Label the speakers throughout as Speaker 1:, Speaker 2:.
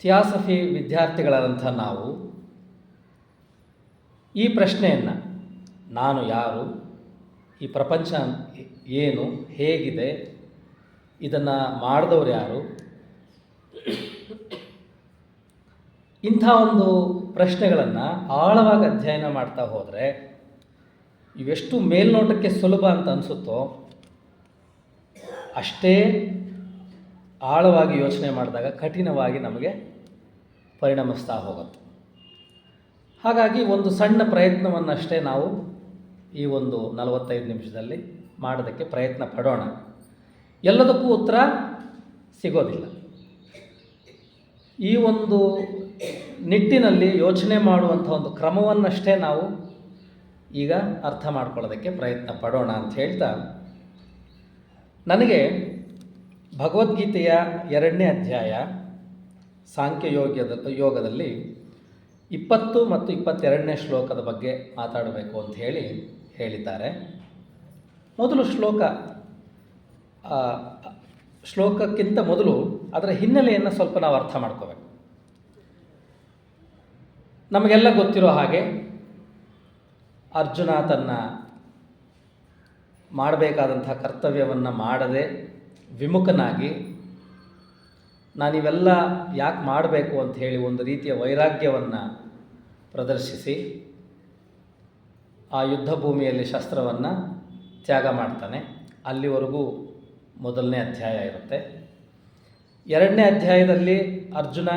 Speaker 1: Theosophy ವಿದ್ಯಾರ್ಥಿಗಳಾದಂಥ ನಾವು ಈ ಪ್ರಶ್ನೆಯನ್ನು, ನಾನು ಯಾರು, ಈ ಪ್ರಪಂಚ ಏನು, ಹೇಗಿದೆ, ಇದನ್ನು ಮಾಡಿದವರು ಯಾರು, ಇಂಥ ಒಂದು ಪ್ರಶ್ನೆಗಳನ್ನು ಆಳವಾಗಿ ಅಧ್ಯಯನ ಮಾಡ್ತಾ ಹೋದರೆ ಇವೆಷ್ಟು ಮೇಲ್ನೋಟಕ್ಕೆ ಸುಲಭ ಅಂತ ಅನಿಸುತ್ತೋ ಅಷ್ಟೇ ಆಳವಾಗಿ ಯೋಚನೆ ಮಾಡಿದಾಗ ಕಠಿಣವಾಗಿ ನಮಗೆ ಪರಿಣಮಿಸ್ತಾ ಹೋಗುತ್ತೆ. ಹಾಗಾಗಿ ಒಂದು ಸಣ್ಣ ಪ್ರಯತ್ನವನ್ನಷ್ಟೇ ನಾವು ಈ ಒಂದು 45 ನಿಮಿಷದಲ್ಲಿ ಮಾಡೋದಕ್ಕೆ ಪ್ರಯತ್ನ ಪಡೋಣ. ಎಲ್ಲದಕ್ಕೂ ಉತ್ತರ ಸಿಗೋದಿಲ್ಲ. ಈ ಒಂದು ನಿಟ್ಟಿನಲ್ಲಿ ಯೋಚನೆ ಮಾಡುವಂಥ ಒಂದು ಕ್ರಮವನ್ನಷ್ಟೇ ನಾವು ಈಗ ಅರ್ಥ ಮಾಡ್ಕೊಳ್ಳೋದಕ್ಕೆ ಪ್ರಯತ್ನ ಪಡೋಣ ಅಂತ ಹೇಳ್ತಾ, ನನಗೆ ಭಗವದ್ಗೀತೆಯ 2ನೇ ಅಧ್ಯಾಯ ಸಾಂಖ್ಯ ಯೋಗದಲ್ಲಿ 20 ಮತ್ತು 22ನೇ ಶ್ಲೋಕದ ಬಗ್ಗೆ ಮಾತಾಡಬೇಕು ಅಂತ ಹೇಳಿದ್ದಾರೆ. ಮೊದಲು ಶ್ಲೋಕಕ್ಕಿಂತ ಮೊದಲು ಅದರ ಹಿನ್ನೆಲೆಯನ್ನು ಸ್ವಲ್ಪ ನಾವು ಅರ್ಥ ಮಾಡ್ಕೋಬೇಕು. ನಮಗೆಲ್ಲ ಗೊತ್ತಿರೋ ಹಾಗೆ ಅರ್ಜುನ ತನ್ನ ಮಾಡಬೇಕಾದಂಥ ಕರ್ತವ್ಯವನ್ನು ಮಾಡದೆ ವಿಮುಖನಾಗಿ ನಾನಿವೆಲ್ಲ ಯಾಕೆ ಮಾಡಬೇಕು ಅಂತ ಹೇಳಿ ಒಂದು ರೀತಿಯ ವೈರಾಗ್ಯವನ್ನು ಪ್ರದರ್ಶಿಸಿ ಆ ಯುದ್ಧ ಭೂಮಿಯಲ್ಲಿ ಶಸ್ತ್ರವನ್ನು ತ್ಯಾಗ ಮಾಡ್ತಾನೆ. ಅಲ್ಲಿವರೆಗೂ ಮೊದಲನೇ ಅಧ್ಯಾಯ ಇರುತ್ತೆ. 2ನೇ ಅಧ್ಯಾಯದಲ್ಲಿ ಅರ್ಜುನ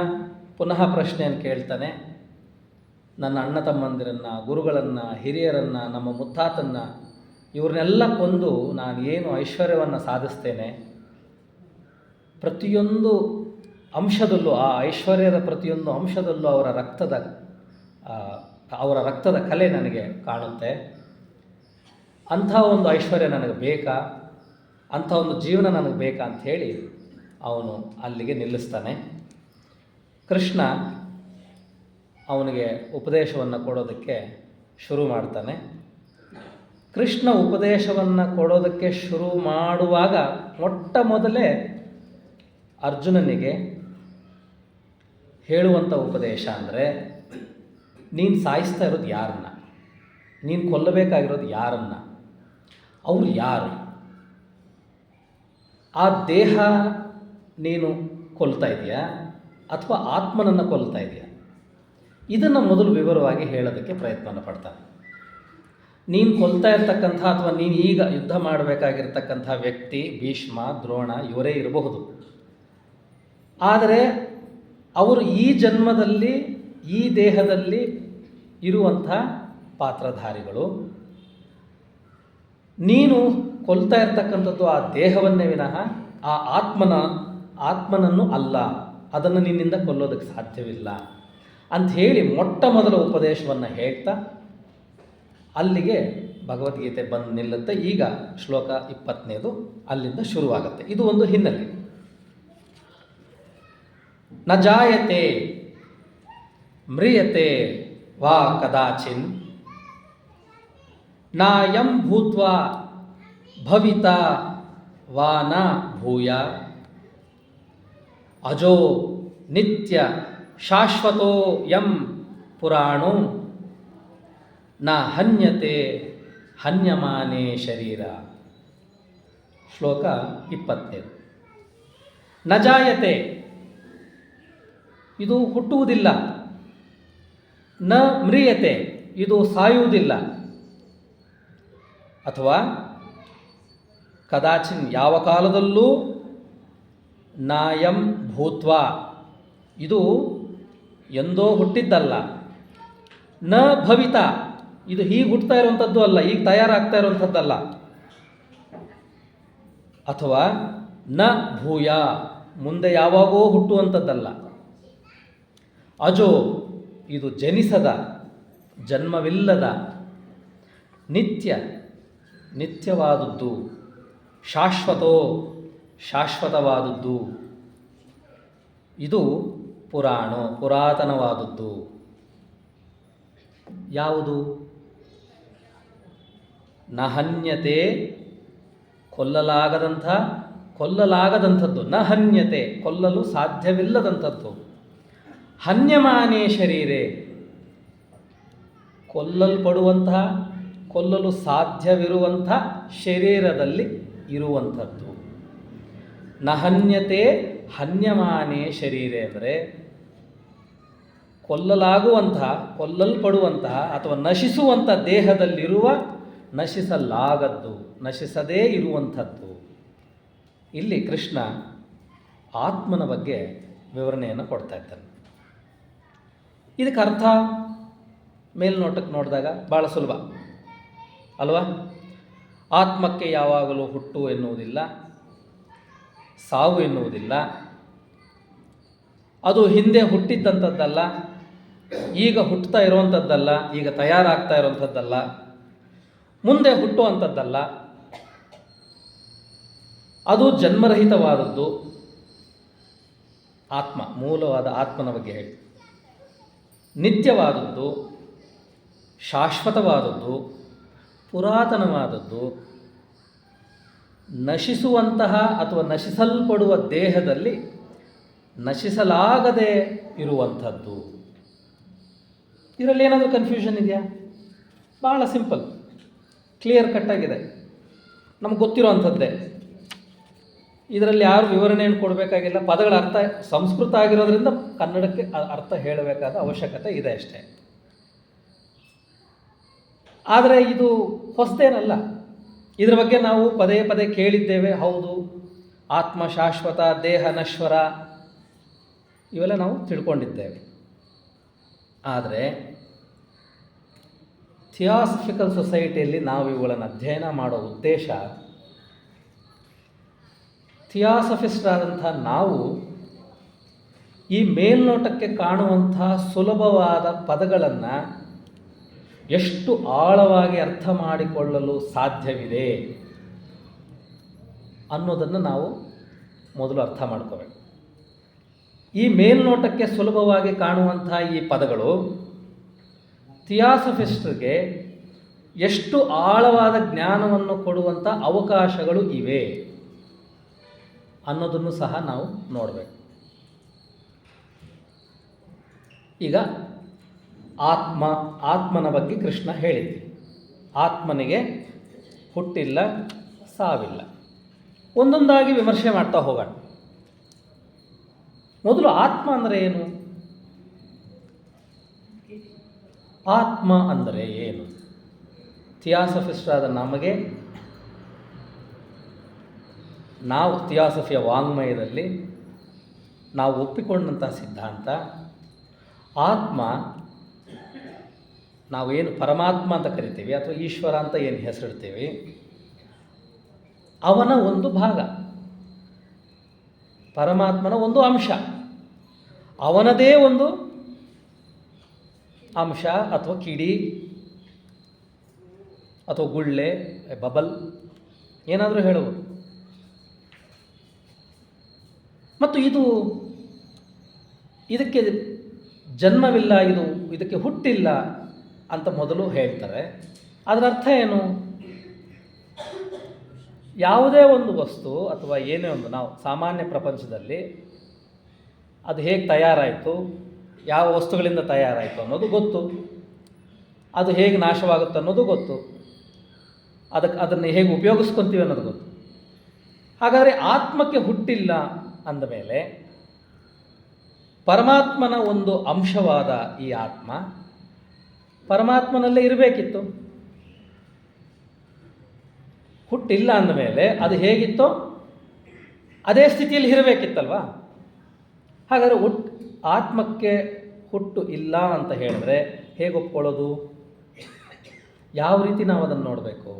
Speaker 1: ಪುನಃ ಪ್ರಶ್ನೆಯನ್ನು ಕೇಳ್ತಾನೆ. ನನ್ನ ಅಣ್ಣ ತಮ್ಮಂದಿರನ್ನು, ಗುರುಗಳನ್ನು, ಹಿರಿಯರನ್ನು, ನಮ್ಮ ಮುತ್ತಾತನ್ನು ಇವ್ರನ್ನೆಲ್ಲ ಕೊಂದು ನಾನು ಏನು ಐಶ್ವರ್ಯವನ್ನು ಸಾಧಿಸ್ತೇನೆ, ಪ್ರತಿಯೊಂದು ಅಂಶದಲ್ಲೂ ಆ ಐಶ್ವರ್ಯದ ಪ್ರತಿಯೊಂದು ಅಂಶದಲ್ಲೂ ಅವರ ರಕ್ತದ ಕಲೆ ನನಗೆ ಕಾಣುತ್ತೆ. ಅಂಥ ಒಂದು ಐಶ್ವರ್ಯ ನನಗೆ ಬೇಕಾ, ಅಂಥ ಒಂದು ಜೀವನ ನನಗೆ ಬೇಕಾ ಅಂಥೇಳಿ ಅವನು ಅಲ್ಲಿಗೆ ನಿಲ್ಲಿಸ್ತಾನೆ. ಕೃಷ್ಣ ಅವನಿಗೆ ಉಪದೇಶವನ್ನು ಕೊಡೋದಕ್ಕೆ ಶುರು ಮಾಡ್ತಾನೆ. ಕೃಷ್ಣ ಉಪದೇಶವನ್ನು ಕೊಡೋದಕ್ಕೆ ಶುರು ಮಾಡುವಾಗ ಮೊಟ್ಟ ಮೊದಲೇ ಅರ್ಜುನನಿಗೆ ಹೇಳುವಂಥ ಉಪದೇಶ ಅಂದರೆ, ನೀನು ಸಾಯಿಸ್ತಾ ಇರೋದು ಯಾರನ್ನ, ನೀನು ಕೊಲ್ಲಬೇಕಾಗಿರೋದು ಯಾರನ್ನ, ಅವರು ಯಾರು, ಆ ದೇಹ ನೀನು ಕೊಲ್ತಾ ಇದೆಯಾ ಅಥವಾ ಆತ್ಮನನ್ನು ಕೊಲ್ತಾ ಇದೆಯಾ, ಇದನ್ನು ಮೊದಲು ವಿವರವಾಗಿ ಹೇಳೋದಕ್ಕೆ ಪ್ರಯತ್ನ ಪಡ್ತಾನೆ. ನೀನು ಕೊಲ್ತಾ ಇರ್ತಕ್ಕಂಥ ಅಥವಾ ನೀನು ಈಗ ಯುದ್ಧ ಮಾಡಬೇಕಾಗಿರ್ತಕ್ಕಂಥ ವ್ಯಕ್ತಿ ಭೀಷ್ಮ, ದ್ರೋಣ ಇವರೇ ಇರಬಹುದು. ಆದರೆ ಅವರು ಈ ಜನ್ಮದಲ್ಲಿ ಈ ದೇಹದಲ್ಲಿ ಇರುವಂಥ ಪಾತ್ರಧಾರಿಗಳು. ನೀನು ಕೊಲ್ತಾ ಇರ್ತಕ್ಕಂಥದ್ದು ಆ ದೇಹವನ್ನೇ ವಿನಃ ಆ ಆತ್ಮನನ್ನು ಅಲ್ಲ, ಅದನ್ನು ನಿನ್ನಿಂದ ಕೊಲ್ಲೋದಕ್ಕೆ ಸಾಧ್ಯವಿಲ್ಲ ಅಂಥೇಳಿ ಮೊಟ್ಟ ಮೊದಲ ಉಪದೇಶವನ್ನು ಹೇಳ್ತಾ ಅಲ್ಲಿಗೆ ಭಗವದ್ಗೀತೆ ಬಂದು ನಿಲ್ಲುತ್ತೆ. ಈಗ ಶ್ಲೋಕ 20ನೇದು ಅಲ್ಲಿಂದ ಶುರುವಾಗುತ್ತೆ. ಇದು ಒಂದು ಹಿನ್ನೆಲೆ. ನ ಜಾಯತೆ ಮ್ರಿಯತೆ ವಾ ಕದಾಚಿನ್ ನಾಯಂ ಭೂತ್ವಾ ಭವಿತಾ ವಾ ನ ಭೂಯ ಅಜೋ ನಿತ್ಯ ಶಾಶ್ವತೋ ಯಂ ಪುರಾಣೋ ನ ಹನ್ಯತೆ ಹನ್ಯಮಾನೇ ಶರೀರ. ಶ್ಲೋಕ 20. ನ ಜಾಯತೆ, ಇದು ಹುಟ್ಟುವುದಿಲ್ಲ. ನ ಮ್ರಿಯತೆ, ಇದು ಸಾಯುವುದಿಲ್ಲ. ಅಥವಾ ಕದಾಚಿನ್, ಯಾವ ಕಾಲದಲ್ಲೂ, ನಾಯಂ ಭೂತ್ವ, ಇದು ಎಂದೋ ಹುಟ್ಟಿದ್ದಲ್ಲ. ನ ಭವಿತ, ಇದು ಹೀಗೆ ಹುಟ್ಟುತ್ತಾ ಇರುವಂಥದ್ದು ಅಲ್ಲ, ಈಗ ತಯಾರಾಗ್ತಾ ಇರುವಂಥದ್ದಲ್ಲ. ಅಥವಾ ನ ಭೂಯ, ಮುಂದೆ ಯಾವಾಗೋ ಹುಟ್ಟುವಂಥದ್ದಲ್ಲ. ಅಜೋ, ಇದು ಜನಿಸದ, ಜನ್ಮವಿಲ್ಲದ, ನಿತ್ಯವಾದದ್ದು. ಶಾಶ್ವತೋ, ಶಾಶ್ವತವಾದದ್ದು. ಇದು ಪುರಾತನವಾದದ್ದು. ಯಾವುದು? ನಹನ್ಯತೆ, ಕೊಲ್ಲಲಾಗದಂಥದ್ದು. ನಹನ್ಯತೆ, ಕೊಲ್ಲಲು ಸಾಧ್ಯವಿಲ್ಲದಂಥದ್ದು. ಹನ್ಯಮಾನೇ ಶರೀರೆ, ಕೊಲ್ಲಲ್ಪಡುವಂತಹ, ಕೊಲ್ಲಲು ಸಾಧ್ಯವಿರುವಂಥ ಶರೀರದಲ್ಲಿ ಇರುವಂಥದ್ದು. ನಹನ್ಯತೆ ಹನ್ಯಮಾನೇ ಶರೀರೆ ಅಂದರೆ ಕೊಲ್ಲಲಾಗುವಂತಹ, ಕೊಲ್ಲಲ್ಪಡುವಂತಹ ಅಥವಾ ನಶಿಸುವಂಥ ದೇಹದಲ್ಲಿರುವ, ನಶಿಸಲಾಗದ್ದು, ನಶಿಸದೇ ಇರುವಂಥದ್ದು. ಇಲ್ಲಿ ಕೃಷ್ಣ ಆತ್ಮನ ಬಗ್ಗೆ ವಿವರಣೆಯನ್ನು ಕೊಡ್ತಾ ಇದ್ದಾನೆ. ಇದಕ್ಕೆ ಅರ್ಥ ಮೇಲ್ನೋಟಕ್ಕೆ ನೋಡಿದಾಗ ಭಾಳ ಸುಲಭ ಅಲ್ವಾ? ಆತ್ಮಕ್ಕೆ ಯಾವಾಗಲೂ ಹುಟ್ಟು ಎನ್ನುವುದಿಲ್ಲ, ಸಾವು ಎನ್ನುವುದಿಲ್ಲ. ಅದು ಹಿಂದೆ ಹುಟ್ಟಿದ್ದಂಥದ್ದಲ್ಲ, ಈಗ ಹುಟ್ಟುತ್ತಾ ಇರುವಂಥದ್ದಲ್ಲ, ಈಗ ತಯಾರಾಗ್ತಾ ಇರುವಂಥದ್ದಲ್ಲ, ಮುಂದೆ ಹುಟ್ಟುವಂಥದ್ದಲ್ಲ. ಅದು ಜನ್ಮರಹಿತವಾದದ್ದು. ಆತ್ಮ, ಮೂಲವಾದ ಆತ್ಮನ ಬಗ್ಗೆ ಹೇಳಿ, ನಿತ್ಯವಾದದ್ದು, ಶಾಶ್ವತವಾದದ್ದು, ಪುರಾತನವಾದದ್ದು, ನಶಿಸುವಂತಹ ಅಥವಾ ನಶಿಸಲ್ಪಡುವ ದೇಹದಲ್ಲಿ ನಶಿಸಲಾಗದೆ ಇರುವಂಥದ್ದು. ಇದರಲ್ಲಿ ಏನಾದರೂ ಕನ್ಫ್ಯೂಷನ್ ಇದೆಯಾ? ಭಾಳ ಸಿಂಪಲ್, ಕ್ಲಿಯರ್ ಕಟ್ಟಾಗಿದೆ, ನಮ್ಗೆ ಗೊತ್ತಿರೋವಂಥದ್ದೇ. ಇದರಲ್ಲಿ ಯಾರು ವಿವರಣೆಯನ್ನು ಕೊಡಬೇಕಾಗಿಲ್ಲ. ಪದಗಳ ಅರ್ಥ ಸಂಸ್ಕೃತ ಆಗಿರೋದ್ರಿಂದ ಕನ್ನಡಕ್ಕೆ ಅರ್ಥ ಹೇಳಬೇಕಾದ ಅವಶ್ಯಕತೆ ಇದೆ ಅಷ್ಟೇ. ಆದರೆ ಇದು ಹೊಸದೇನಲ್ಲ, ಇದರ ಬಗ್ಗೆ ನಾವು ಪದೇ ಪದೇ ಕೇಳಿದ್ದೇವೆ. ಹೌದು, ಆತ್ಮ ಶಾಶ್ವತ, ದೇಹ ನಶ್ವರ, ಇವೆಲ್ಲ ನಾವು ತಿಳ್ಕೊಂಡಿದ್ದೇವೆ. ಆದರೆ ಥಿಯಾಸಫಿಕಲ್ ಸೊಸೈಟಿಯಲ್ಲಿ ನಾವು ಇವುಗಳನ್ನು ಅಧ್ಯಯನ ಮಾಡೋ ಉದ್ದೇಶ, ಥಿಯಾಸಫಿಸ್ಟ್ ಆದಂಥ ನಾವು ಈ ಮೇಲ್ನೋಟಕ್ಕೆ ಕಾಣುವಂಥ ಸುಲಭವಾದ ಪದಗಳನ್ನು ಎಷ್ಟು ಆಳವಾಗಿ ಅರ್ಥ ಮಾಡಿಕೊಳ್ಳಲು ಸಾಧ್ಯವಿದೆ ಅನ್ನೋದನ್ನು ನಾವು ಮೊದಲು ಅರ್ಥ ಮಾಡ್ಕೋಬೇಕು. ಈ ಮೇಲ್ನೋಟಕ್ಕೆ ಸುಲಭವಾಗಿ ಕಾಣುವಂಥ ಈ ಪದಗಳು ಥಿಯಾಸಫಿಸ್ಟ್ರಿಗೆ ಎಷ್ಟು ಆಳವಾದ ಜ್ಞಾನವನ್ನು ಕೊಡುವಂಥ ಅವಕಾಶಗಳು ಇವೆ ಅನ್ನೋದನ್ನು ಸಹ ನಾವು ನೋಡಬೇಕು. ಈಗ ಆತ್ಮನ ಬಗ್ಗೆ ಕೃಷ್ಣ ಹೇಳಿದ್ವಿ. ಆತ್ಮನಿಗೆ ಹುಟ್ಟಿಲ್ಲ, ಸಾವಿಲ್ಲ. ಒಂದೊಂದಾಗಿ ವಿಮರ್ಶೆ ಮಾಡ್ತಾ ಹೋಗೋಣ. ಮೊದಲು ಆತ್ಮ ಅಂದರೆ ಏನು? ಆತ್ಮ ಅಂದರೆ ಏನು? ಥಿಯಾಸಫಿಸ್ಟ್ ಆದ ನಮಗೆ, ನಾವು ಥಿಯಾಸಫಿಯ ವಾಂಗ್ಮಯದಲ್ಲಿ ನಾವು ಒಪ್ಪಿಕೊಂಡಂಥ ಸಿದ್ಧಾಂತ, ಆತ್ಮ ನಾವೇನು ಪರಮಾತ್ಮ ಅಂತ ಕರಿತೀವಿ ಅಥವಾ ಈಶ್ವರ ಅಂತ ಏನು ಹೆಸರಿಡ್ತೀವಿ, ಅವನ ಒಂದು ಭಾಗ, ಪರಮಾತ್ಮನ ಒಂದು ಅಂಶ, ಅವನದೇ ಒಂದು ಅಂಶ ಅಥವಾ ಕಿಡಿ ಅಥವಾ ಗುಳ್ಳೆ, ಬಬಲ್, ಏನಾದರೂ ಹೇಳಬಹುದು. ಮತ್ತು ಇದಕ್ಕೆ ಜನ್ಮವಿಲ್ಲ, ಇದಕ್ಕೆ ಹುಟ್ಟಿಲ್ಲ ಅಂತ ಮೊದಲು ಹೇಳ್ತಾರೆ. ಅದರ ಅರ್ಥ ಏನು? ಯಾವುದೇ ಒಂದು ವಸ್ತು ಅಥವಾ ಏನೇ ಒಂದು, ನಾವು ಸಾಮಾನ್ಯ ಪ್ರಪಂಚದಲ್ಲಿ ಅದು ಹೇಗೆ ತಯಾರಾಯಿತು, ಯಾವ ವಸ್ತುಗಳಿಂದ ತಯಾರಾಯಿತು ಅನ್ನೋದು ಗೊತ್ತು, ಅದು ಹೇಗೆ ನಾಶವಾಗುತ್ತೆ ಅನ್ನೋದು ಗೊತ್ತು, ಅದನ್ನು ಹೇಗೆ ಉಪಯೋಗಿಸ್ಕೊತೀವಿ ಅನ್ನೋದು ಗೊತ್ತು. ಹಾಗಾದರೆ ಆತ್ಮಕ್ಕೆ ಹುಟ್ಟಿಲ್ಲ ಅಂದಮೇಲೆ ಪರಮಾತ್ಮನ ಒಂದು ಅಂಶವಾದ ಈ ಆತ್ಮ ಪರಮಾತ್ಮನಲ್ಲೇ ಇರಬೇಕಿತ್ತು. ಹುಟ್ಟಿಲ್ಲ ಅಂದಮೇಲೆ ಅದು ಹೇಗಿತ್ತೋ ಅದೇ ಸ್ಥಿತಿಯಲ್ಲಿ ಇರಬೇಕಿತ್ತಲ್ವಾ? ಹಾಗಾದರೆ ಆತ್ಮಕ್ಕೆ ಹುಟ್ಟು ಇಲ್ಲ ಅಂತ ಹೇಳಿದ್ರೆ ಹೇಗೆ ಒಪ್ಕೊಳ್ಳೋದು? ಯಾವ ರೀತಿ ನಾವು ಅದನ್ನು ನೋಡಬೇಕು?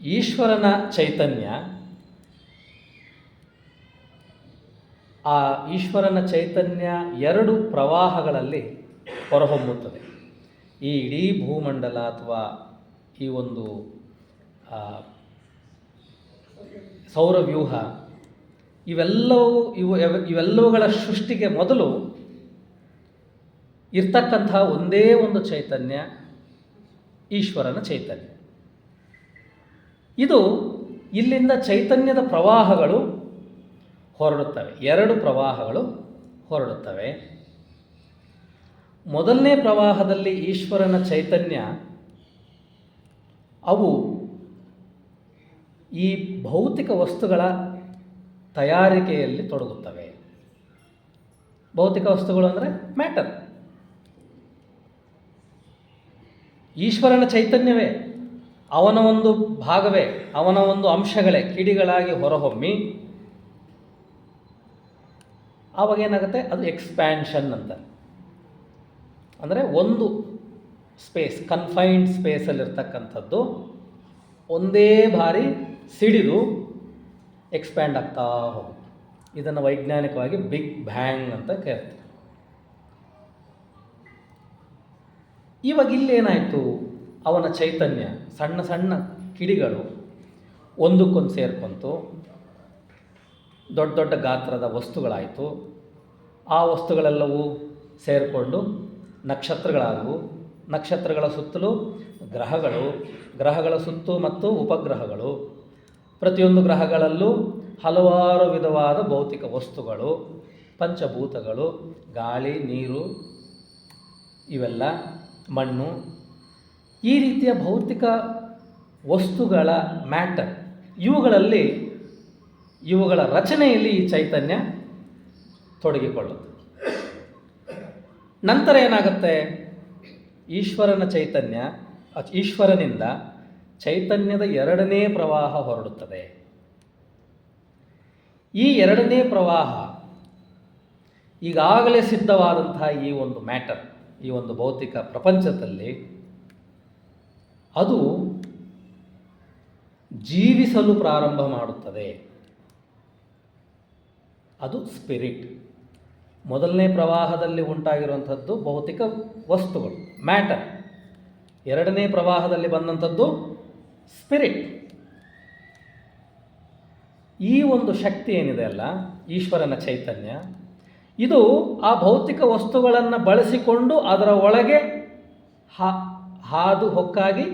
Speaker 1: ಈಶ್ವರನ ಚೈತನ್ಯ, ಆ ಈಶ್ವರನ ಚೈತನ್ಯ ಎರಡು ಪ್ರವಾಹಗಳಲ್ಲಿ ಹೊರಹೊಮ್ಮುತ್ತದೆ. ಈ ಇಡೀ ಭೂಮಂಡಲ ಅಥವಾ ಈ ಒಂದು ಸೌರವ್ಯೂಹ, ಇವೆಲ್ಲವುಗಳ ಸೃಷ್ಟಿಗೆ ಮೊದಲು ಇರ್ತಕ್ಕಂತಹ ಒಂದೇ ಒಂದು ಚೈತನ್ಯ, ಈಶ್ವರನ ಚೈತನ್ಯ. ಇದು ಇಲ್ಲಿಂದ ಚೈತನ್ಯದ ಪ್ರವಾಹಗಳು ಹೊರಡುತ್ತವೆ, ಎರಡು ಪ್ರವಾಹಗಳು ಹೊರಡುತ್ತವೆ. ಮೊದಲನೇ ಪ್ರವಾಹದಲ್ಲಿ ಈಶ್ವರನ ಚೈತನ್ಯ ಅವು ಈ ಭೌತಿಕ ವಸ್ತುಗಳ ತಯಾರಿಕೆಯಲ್ಲಿ ತೊಡಗುತ್ತವೆ. ಭೌತಿಕ ವಸ್ತುಗಳು ಅಂದರೆ ಮ್ಯಾಟರ್. ಈಶ್ವರನ ಚೈತನ್ಯವೇ, ಅವನ ಒಂದು ಭಾಗವೇ, ಅವನ ಒಂದು ಅಂಶಗಳೇ ಕಿಡಿಗಳಾಗಿ ಹೊರಹೊಮ್ಮಿ ಆವಾಗೇನಾಗುತ್ತೆ, ಅದು ಎಕ್ಸ್ಪ್ಯಾನ್ಷನ್ ಅಂತ. ಅಂದರೆ ಒಂದು ಸ್ಪೇಸ್, ಕನ್ಫೈನ್ಡ್ ಸ್ಪೇಸಲ್ಲಿರ್ತಕ್ಕಂಥದ್ದು ಒಂದೇ ಬಾರಿ ಸಿಡಿದು ಎಕ್ಸ್ಪ್ಯಾಂಡ್ ಆಗ್ತಾ ಹೋಗುತ್ತೆ. ಇದನ್ನು ವೈಜ್ಞಾನಿಕವಾಗಿ ಬಿಗ್ ಬ್ಯಾಂಗ್ ಅಂತ ಕರೀತಾರೆ. ಇವಾಗ ಇಲ್ಲೇನಾಯಿತು, ಅವನ ಚೈತನ್ಯ ಸಣ್ಣ ಸಣ್ಣ ಕಿಡಿಗಳು ಒಂದಕ್ಕೊಂದು ಸೇರ್ಕೊಂತು, ದೊಡ್ಡ ದೊಡ್ಡ ಗಾತ್ರದ ವಸ್ತುಗಳಾಯಿತು. ಆ ವಸ್ತುಗಳೆಲ್ಲವೂ ಸೇರಿಕೊಂಡು ನಕ್ಷತ್ರಗಳಾದವು. ನಕ್ಷತ್ರಗಳ ಸುತ್ತಲೂ ಗ್ರಹಗಳು, ಗ್ರಹಗಳ ಸುತ್ತು ಮತ್ತು ಉಪಗ್ರಹಗಳು, ಪ್ರತಿಯೊಂದು ಗ್ರಹಗಳಲ್ಲೂ ಹಲವಾರು ವಿಧವಾದ ಭೌತಿಕ ವಸ್ತುಗಳು, ಪಂಚಭೂತಗಳು, ಗಾಳಿ, ನೀರು, ಇವೆಲ್ಲ ಮಣ್ಣು, ಈ ರೀತಿಯ ಭೌತಿಕ ವಸ್ತುಗಳ ಮ್ಯಾಟರ್, ಇವುಗಳ ರಚನೆಯಲ್ಲಿ ಈ ಚೈತನ್ಯ ತೊಡಗಿಕೊಳ್ಳುತ್ತೆ. ನಂತರ ಏನಾಗುತ್ತೆ, ಈಶ್ವರನ ಚೈತನ್ಯ, ಈಶ್ವರನಿಂದ ಚೈತನ್ಯದ ಎರಡನೇ ಪ್ರವಾಹ ಹೊರಡುತ್ತದೆ. ಈ ಎರಡನೇ ಪ್ರವಾಹ ಈಗಾಗಲೇ ಸಿದ್ಧವಾದಂತಹ ಈ ಒಂದು ಮ್ಯಾಟರ್, ಈ ಒಂದು ಭೌತಿಕ ಪ್ರಪಂಚದಲ್ಲಿ ಅದು ಜೀವಿಸಲು ಪ್ರಾರಂಭ ಮಾಡುತ್ತದೆ. ಅದು ಸ್ಪಿರಿಟ್. ಮೊದಲನೇ ಪ್ರವಾಹದಲ್ಲಿ ಉಂಟಾಗಿರುವಂಥದ್ದು ಭೌತಿಕ ವಸ್ತುಗಳು, ಮ್ಯಾಟರ್. ಎರಡನೇ ಪ್ರವಾಹದಲ್ಲಿ ಬಂದಂಥದ್ದು ಸ್ಪಿರಿಟ್. ಈ ಒಂದು ಶಕ್ತಿ ಏನಿದೆ ಅಲ್ಲ, ಈಶ್ವರನ ಚೈತನ್ಯ, ಇದು ಆ ಭೌತಿಕ ವಸ್ತುಗಳನ್ನು ಬಳಸಿಕೊಂಡು ಅದರ ಒಳಗೆ ಹಾದು ಹೊಕ್ಕಾಗಿ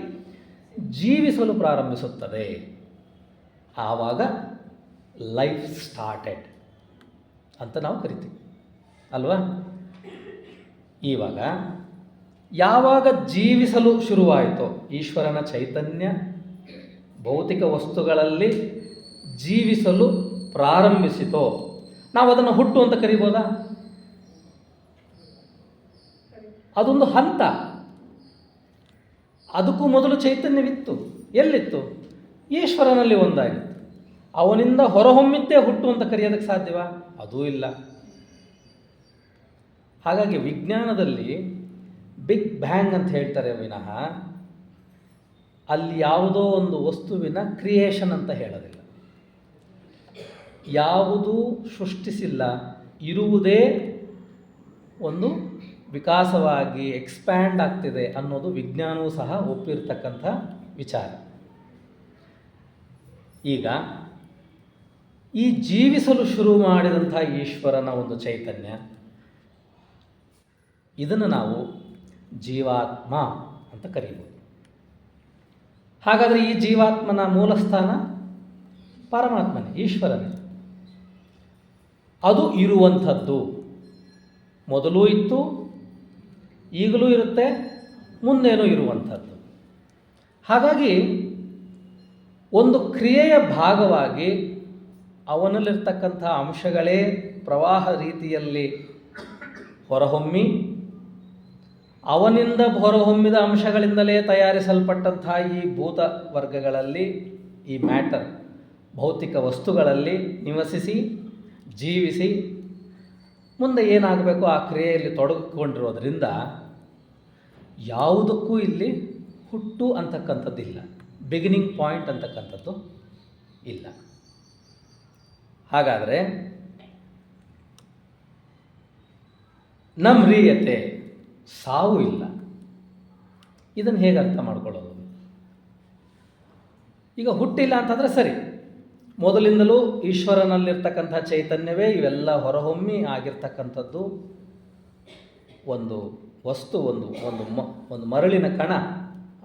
Speaker 1: ಜೀವಿಸಲು ಪ್ರಾರಂಭಿಸುತ್ತದೆ. ಆವಾಗ ಲೈಫ್ ಸ್ಟಾರ್ಟೆಡ್ ಅಂತ ನಾವು ಕರಿತೀವಿ ಅಲ್ವಾ. ಇವಾಗ ಯಾವಾಗ ಜೀವಿಸಲು ಶುರುವಾಯಿತೋ, ಈಶ್ವರನ ಚೈತನ್ಯ ಭೌತಿಕ ವಸ್ತುಗಳಲ್ಲಿ ಜೀವಿಸಲು ಪ್ರಾರಂಭಿಸಿತೋ, ನಾವು ಅದನ್ನು ಹುಟ್ಟು ಅಂತ ಕರಿಬೋದಾ? ಅದೊಂದು ಹಂತ. ಅದಕ್ಕೂ ಮೊದಲು ಚೈತನ್ಯವಿತ್ತು. ಎಲ್ಲಿತ್ತು? ಈಶ್ವರನಲ್ಲಿ ಒಂದಾಗಿತ್ತು. ಅವನಿಂದ ಹೊರಹೊಮ್ಮಿದ್ದೇ ಹುಟ್ಟು ಅಂತ ಕರೆಯೋದಕ್ಕೆ ಸಾಧ್ಯವಾ? ಅದೂ ಇಲ್ಲ. ಹಾಗಾಗಿ ವಿಜ್ಞಾನದಲ್ಲಿ ಬಿಗ್ ಬ್ಯಾಂಗ್ ಅಂತ ಹೇಳ್ತಾರೆ ವಿನಃ ಅಲ್ಲಿ ಯಾವುದೋ ಒಂದು ವಸ್ತುವಿನ ಕ್ರಿಯೇಷನ್ ಅಂತ ಹೇಳೋದಿಲ್ಲ. ಯಾವುದೂ ಸೃಷ್ಟಿಸಿಲ್ಲ, ಇರುವುದೇ ಒಂದು ವಿಕಾಸವಾಗಿ ಎಕ್ಸ್ಪ್ಯಾಂಡ್ ಆಗ್ತಿದೆ ಅನ್ನೋದು ವಿಜ್ಞಾನವೂ ಸಹ ಒಪ್ಪಿರ್ತಕ್ಕಂಥ ವಿಚಾರ. ಈಗ ಈ ಜೀವಿಸಲು ಶುರು ಮಾಡಿದಂಥ ಈಶ್ವರನ ಒಂದು ಚೈತನ್ಯ, ಇದನ್ನು ನಾವು ಜೀವಾತ್ಮ ಅಂತ ಕರೀಬೋದು. ಹಾಗಾದರೆ ಈ ಜೀವಾತ್ಮನ ಮೂಲಸ್ಥಾನ ಪರಮಾತ್ಮನೇ, ಈಶ್ವರನೇ. ಅದು ಇರುವಂಥದ್ದು, ಮೊದಲೂ ಇತ್ತು, ಈಗಲೂ ಇರುತ್ತೆ, ಮುಂದೇನೂ ಇರುವಂಥದ್ದು. ಹಾಗಾಗಿ ಒಂದು ಕ್ರಿಯೆಯ ಭಾಗವಾಗಿ ಅವನಲ್ಲಿರ್ತಕ್ಕಂಥ ಅಂಶಗಳೇ ಪ್ರವಾಹ ರೀತಿಯಲ್ಲಿ ಹೊರಹೊಮ್ಮಿ, ಅವನಿಂದ ಹೊರಹೊಮ್ಮಿದ ಅಂಶಗಳಿಂದಲೇ ತಯಾರಿಸಲ್ಪಟ್ಟಂತಹ ಈ ಭೂತ ವರ್ಗಗಳಲ್ಲಿ, ಈ ಮ್ಯಾಟರ್ ಭೌತಿಕ ವಸ್ತುಗಳಲ್ಲಿ ನಿವಸಿಸಿ ಜೀವಿಸಿ ಮುಂದೆ ಏನಾಗಬೇಕು ಆ ಕ್ರಿಯೆಯಲ್ಲಿ ತೊಡಗಿಕೊಂಡಿರೋದ್ರಿಂದ ಯಾವುದಕ್ಕೂ ಇಲ್ಲಿ ಹುಟ್ಟು ಅಂತಕ್ಕಂಥದ್ದಿಲ್ಲ, ಬಿಗಿನಿಂಗ್ ಪಾಯಿಂಟ್ ಅಂತಕ್ಕಂಥದ್ದು ಇಲ್ಲ. ಹಾಗಾದರೆ ಮ್ರಿಯತೆ, ಸಾವು ಇಲ್ಲ. ಇದನ್ನು ಹೇಗೆ ಅರ್ಥ ಮಾಡ್ಕೊಳ್ಳೋದು? ಈಗ ಹುಟ್ಟಿಲ್ಲ ಅಂತಂದರೆ ಸರಿ, ಮೊದಲಿಂದಲೂ ಈಶ್ವರನಲ್ಲಿರ್ತಕ್ಕಂಥ ಚೈತನ್ಯವೇ ಇವೆಲ್ಲ ಹೊರಹೊಮ್ಮಿ ಆಗಿರ್ತಕ್ಕಂಥದ್ದು ಒಂದು ವಸ್ತು, ಒಂದು ಮರಳಿನ ಕಣ.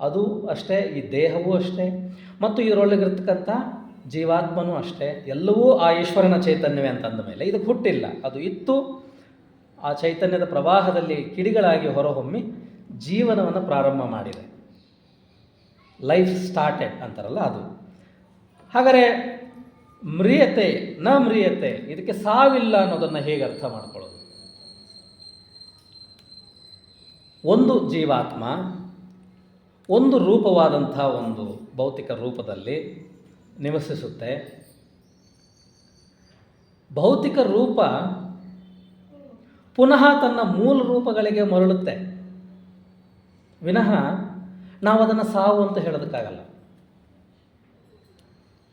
Speaker 1: ಅದು ಅಷ್ಟೇ, ಈ ದೇಹವೂ ಅಷ್ಟೇ, ಮತ್ತು ಇದರೊಳಗಿರ್ತಕ್ಕಂಥ ಜೀವಾತ್ಮನೂ ಅಷ್ಟೇ, ಎಲ್ಲವೂ ಆ ಈಶ್ವರನ ಚೈತನ್ಯವೇ ಅಂತಂದ ಮೇಲೆ ಇದಕ್ಕೆ ಹುಟ್ಟಿಲ್ಲ. ಅದು ಇತ್ತು, ಆ ಚೈತನ್ಯದ ಪ್ರವಾಹದಲ್ಲಿ ಕಿಡಿಗಳಾಗಿ ಹೊರಹೊಮ್ಮಿ ಜೀವನವನ್ನು ಪ್ರಾರಂಭ ಮಾಡಿದೆ. ಲೈಫ್ ಸ್ಟಾರ್ಟೆಡ್ ಅಂತಾರಲ್ಲ ಅದು. ಹಾಗಾದರೆ ಮ್ರಿಯತೆ ನ ಮ್ರಿಯತೆ, ಇದಕ್ಕೆ ಸಾವಿಲ್ಲ ಅನ್ನೋದನ್ನು ಹೇಗೆ ಅರ್ಥ ಮಾಡ್ಕೊಳ್ಳೋದು? ಒಂದು ಜೀವಾತ್ಮ ಒಂದು ರೂಪವಾದಂಥ ಒಂದು ಭೌತಿಕ ರೂಪದಲ್ಲಿ ನಿವಸಿಸುತ್ತೆ. ಭೌತಿಕ ರೂಪ ಪುನಃ ತನ್ನ ಮೂಲ ರೂಪಗಳಿಗೆ ಮರಳುತ್ತೆ ವಿನಃ ನಾವು ಅದನ್ನು ಸಾವು ಅಂತ ಹೇಳೋದಕ್ಕಾಗಲ್ಲ.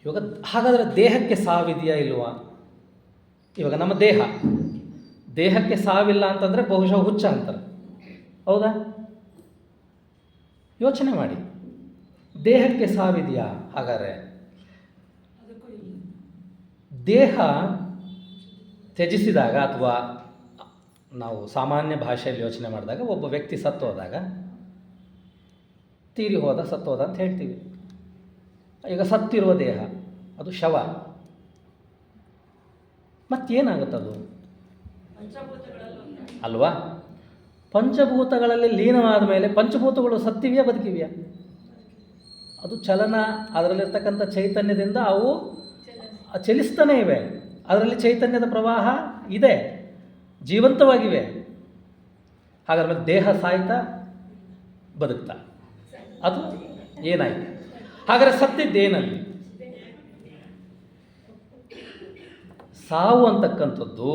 Speaker 1: ಇವಾಗ ಹಾಗಾದರೆ ದೇಹಕ್ಕೆ ಸಾವಿದೆಯಾ ಇಲ್ವಾ? ಇವಾಗ ನಮ್ಮ ದೇಹಕ್ಕೆ ಸಾವಿಲ್ಲ ಅಂತಂದರೆ ಬಹುಶಃ ಹುಚ್ಚ ಅಂತಾರೆ, ಹೌದಾ? ಯೋಚನೆ ಮಾಡಿ, ದೇಹಕ್ಕೆ ಸಾವಿದೆಯಾ? ಹಾಗಾದರೆ ದೇಹ ತ್ಯಜಿಸಿದಾಗ ಅಥವಾ ನಾವು ಸಾಮಾನ್ಯ ಭಾಷೆಯಲ್ಲಿ ಯೋಚನೆ ಮಾಡಿದಾಗ ಒಬ್ಬ ವ್ಯಕ್ತಿ ಸತ್ತೋದಾಗ ತೀರಿ ಹೋದ ಸತ್ತೋದ ಅಂತ ಹೇಳ್ತೀವಿ. ಈಗ ಸತ್ತಿರುವ ದೇಹ ಅದು ಶವ, ಮತ್ತೇನಾಗುತ್ತದು ಅಲ್ವಾ? ಪಂಚಭೂತಗಳಲ್ಲಿ ಲೀನವಾದ ಮೇಲೆ ಪಂಚಭೂತಗಳು ಸತ್ತಿವೆಯಾ ಬದುಕಿವೆಯಾ? ಅದು ಚಲನ, ಅದರಲ್ಲಿರ್ತಕ್ಕಂಥ ಚೈತನ್ಯದಿಂದ ಅವು ಚಲಿಸ್ತಾನೇ ಇವೆ. ಅದರಲ್ಲಿ ಚೈತನ್ಯದ ಪ್ರವಾಹ ಇದೆ, ಜೀವಂತವಾಗಿವೆ. ಹಾಗಾದ್ರೆ ದೇಹ ಸಾಯ್ತಾ ಬದುಕ್ತಾ? ಅದು ಏನಾಯ್ತು? ಹಾಗಾದರೆ ಸತ್ತಿದ್ದೇನಲ್ಲಿ? ಸಾವು ಅಂತಕ್ಕಂಥದ್ದು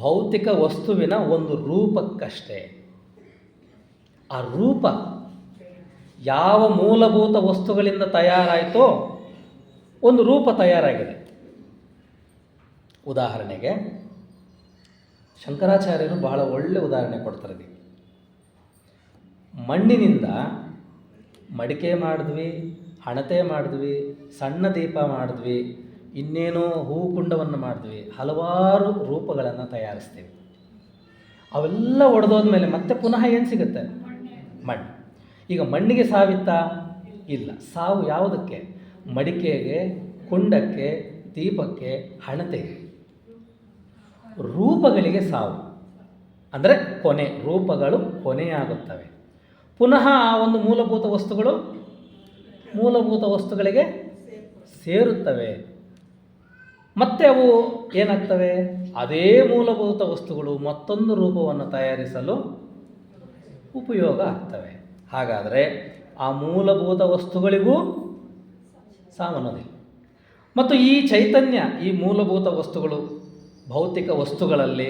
Speaker 1: ಭೌತಿಕ ವಸ್ತುವಿನ ಒಂದು ರೂಪಕ್ಕಷ್ಟೇ. ಆ ರೂಪ ಯಾವ ಮೂಲಭೂತ ವಸ್ತುಗಳಿಂದ ತಯಾರಾಯಿತೋ ಒಂದು ರೂಪ ತಯಾರಾಗಿದೆ. ಉದಾಹರಣೆಗೆ ಶಂಕರಾಚಾರ್ಯರು ಬಹಳ ಒಳ್ಳೆ ಉದಾಹರಣೆ ಕೊಡ್ತಾರೆ. ಮಣ್ಣಿನಿಂದ ಮಡಿಕೆ ಮಾಡಿದ್ವಿ, ಹಣತೆ ಮಾಡಿದ್ವಿ, ಸಣ್ಣ ದೀಪ ಮಾಡಿದ್ವಿ, ಇನ್ನೇನೋ ಹೂವು ಕುಂಡವನ್ನು ಮಾಡಿದ್ವಿ, ಹಲವಾರು ರೂಪಗಳನ್ನು ತಯಾರಿಸ್ತೀವಿ. ಅವೆಲ್ಲ ಒಡೆದೋದ್ಮೇಲೆ ಮತ್ತೆ ಪುನಃ ಏನು ಸಿಗುತ್ತೆ? ಮಣ್ಣು. ಈಗ ಮಣ್ಣಿಗೆ ಸಾವಿತ್ತಾ? ಇಲ್ಲ. ಸಾವು ಯಾವುದಕ್ಕೆ? ಮಡಿಕೆಗೆ, ಕುಂಡಕ್ಕೆ, ದೀಪಕ್ಕೆ, ಹಣತೆಗೆ. ರೂಪಗಳಿಗೆ ಸಾವು ಅಂದರೆ ಕೊನೆ. ರೂಪಗಳು ಕೊನೆಯಾಗುತ್ತವೆ. ಪುನಃ ಆ ಒಂದು ಮೂಲಭೂತ ವಸ್ತುಗಳಿಗೆ ಸೇರುತ್ತವೆ. ಮತ್ತೆ ಅವು ಏನಾಗ್ತವೆ? ಅದೇ ಮೂಲಭೂತ ವಸ್ತುಗಳು ಮತ್ತೊಂದು ರೂಪವನ್ನು ತಯಾರಿಸಲು ಉಪಯೋಗ ಆಗ್ತವೆ. ಹಾಗಾದರೆ ಆ ಮೂಲಭೂತ ವಸ್ತುಗಳಿಗೂ ಸಾವನ್ನೋದಿಲ್ಲ. ಮತ್ತು ಈ ಚೈತನ್ಯ, ಈ ಮೂಲಭೂತ ವಸ್ತುಗಳು, ಭೌತಿಕ ವಸ್ತುಗಳಲ್ಲಿ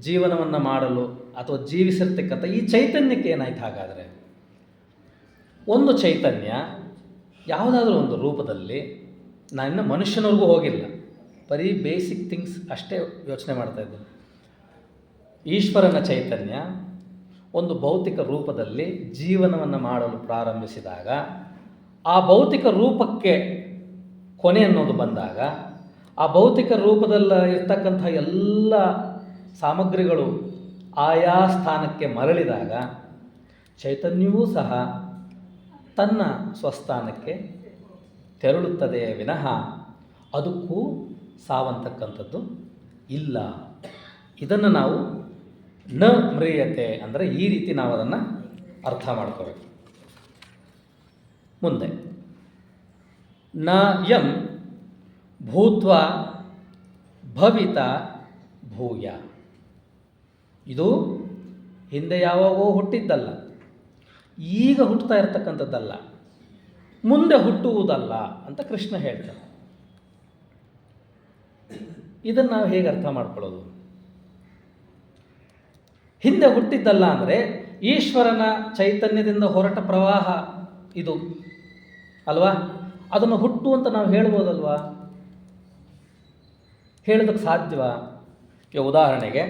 Speaker 1: ಜೀವನವನ್ನು ಮಾಡಲು ಅಥವಾ ಜೀವಿಸಿರ್ತಕ್ಕಂಥ ಈ ಚೈತನ್ಯಕ್ಕೆ ಏನಾಯ್ತು? ಹಾಗಾದರೆ ಒಂದು ಚೈತನ್ಯ ಯಾವುದಾದ್ರೂ ಒಂದು ರೂಪದಲ್ಲಿ, ನಾನು ಮನುಷ್ಯನವ್ರಿಗೂ ಹೋಗಿಲ್ಲ, ಬರೀ ಬೇಸಿಕ್ ಥಿಂಗ್ಸ್ ಅಷ್ಟೇ ಯೋಚನೆ ಮಾಡ್ತಾಯಿದ್ದೆ. ಈಶ್ವರನ ಚೈತನ್ಯ ಒಂದು ಭೌತಿಕ ರೂಪದಲ್ಲಿ ಜೀವನವನ್ನು ಮಾಡಲು ಪ್ರಾರಂಭಿಸಿದಾಗ, ಆ ಭೌತಿಕ ರೂಪಕ್ಕೆ ಕೊನೆ ಅನ್ನೋದು ಬಂದಾಗ, ಆ ಭೌತಿಕ ರೂಪದಲ್ಲಿ ಇರ್ತಕ್ಕಂಥ ಎಲ್ಲ ಸಾಮಗ್ರಿಗಳು ಆಯಾ ಸ್ಥಾನಕ್ಕೆ ಮರಳಿದಾಗ ಚೈತನ್ಯವೂ ಸಹ ತನ್ನ ಸ್ವಸ್ಥಾನಕ್ಕೆ ತೆರಳುತ್ತದೆ ವಿನಃ ಅದಕ್ಕೂ ಸಾವಂತಕ್ಕಂಥದ್ದು ಇಲ್ಲ. ಇದನ್ನು ನಾವು ನ ಮ್ರಿಯತೆ ಅಂದರೆ ಈ ರೀತಿ ನಾವು ಅದನ್ನು ಅರ್ಥ ಮಾಡ್ಕೋಬೇಕು. ಮುಂದೆ ನ ಯಂ ಭೂತ್ವಾ ಭವಿತ ಭೂಯ. ಇದು ಹಿಂದೆ ಯಾವಾಗೋ ಹುಟ್ಟಿದ್ದಲ್ಲ, ಈಗ ಹುಟ್ಟುತ್ತಾ ಇರತಕ್ಕಂಥದ್ದಲ್ಲ, ಮುಂದೆ ಹುಟ್ಟುವುದಲ್ಲ ಅಂತ ಕೃಷ್ಣ ಹೇಳ್ತಾನೆ. ಇದನ್ನು ನಾವು ಹೇಗೆ ಅರ್ಥ ಮಾಡ್ಕೊಳ್ಳೋದು? ಹಿಂದೆ ಹುಟ್ಟಿದ್ದಲ್ಲ ಅಂದರೆ ಈಶ್ವರನ ಚೈತನ್ಯದಿಂದ ಹೊರಟ ಪ್ರವಾಹ ಇದು ಅಲ್ವಾ? ಅದನ್ನು ಹುಟ್ಟು ಅಂತ ನಾವು ಹೇಳ್ಬೋದಲ್ವಾ? ಹೇಳೋದಕ್ಕೆ ಸಾಧ್ಯವಾ? ಈಗ ಉದಾಹರಣೆಗೆ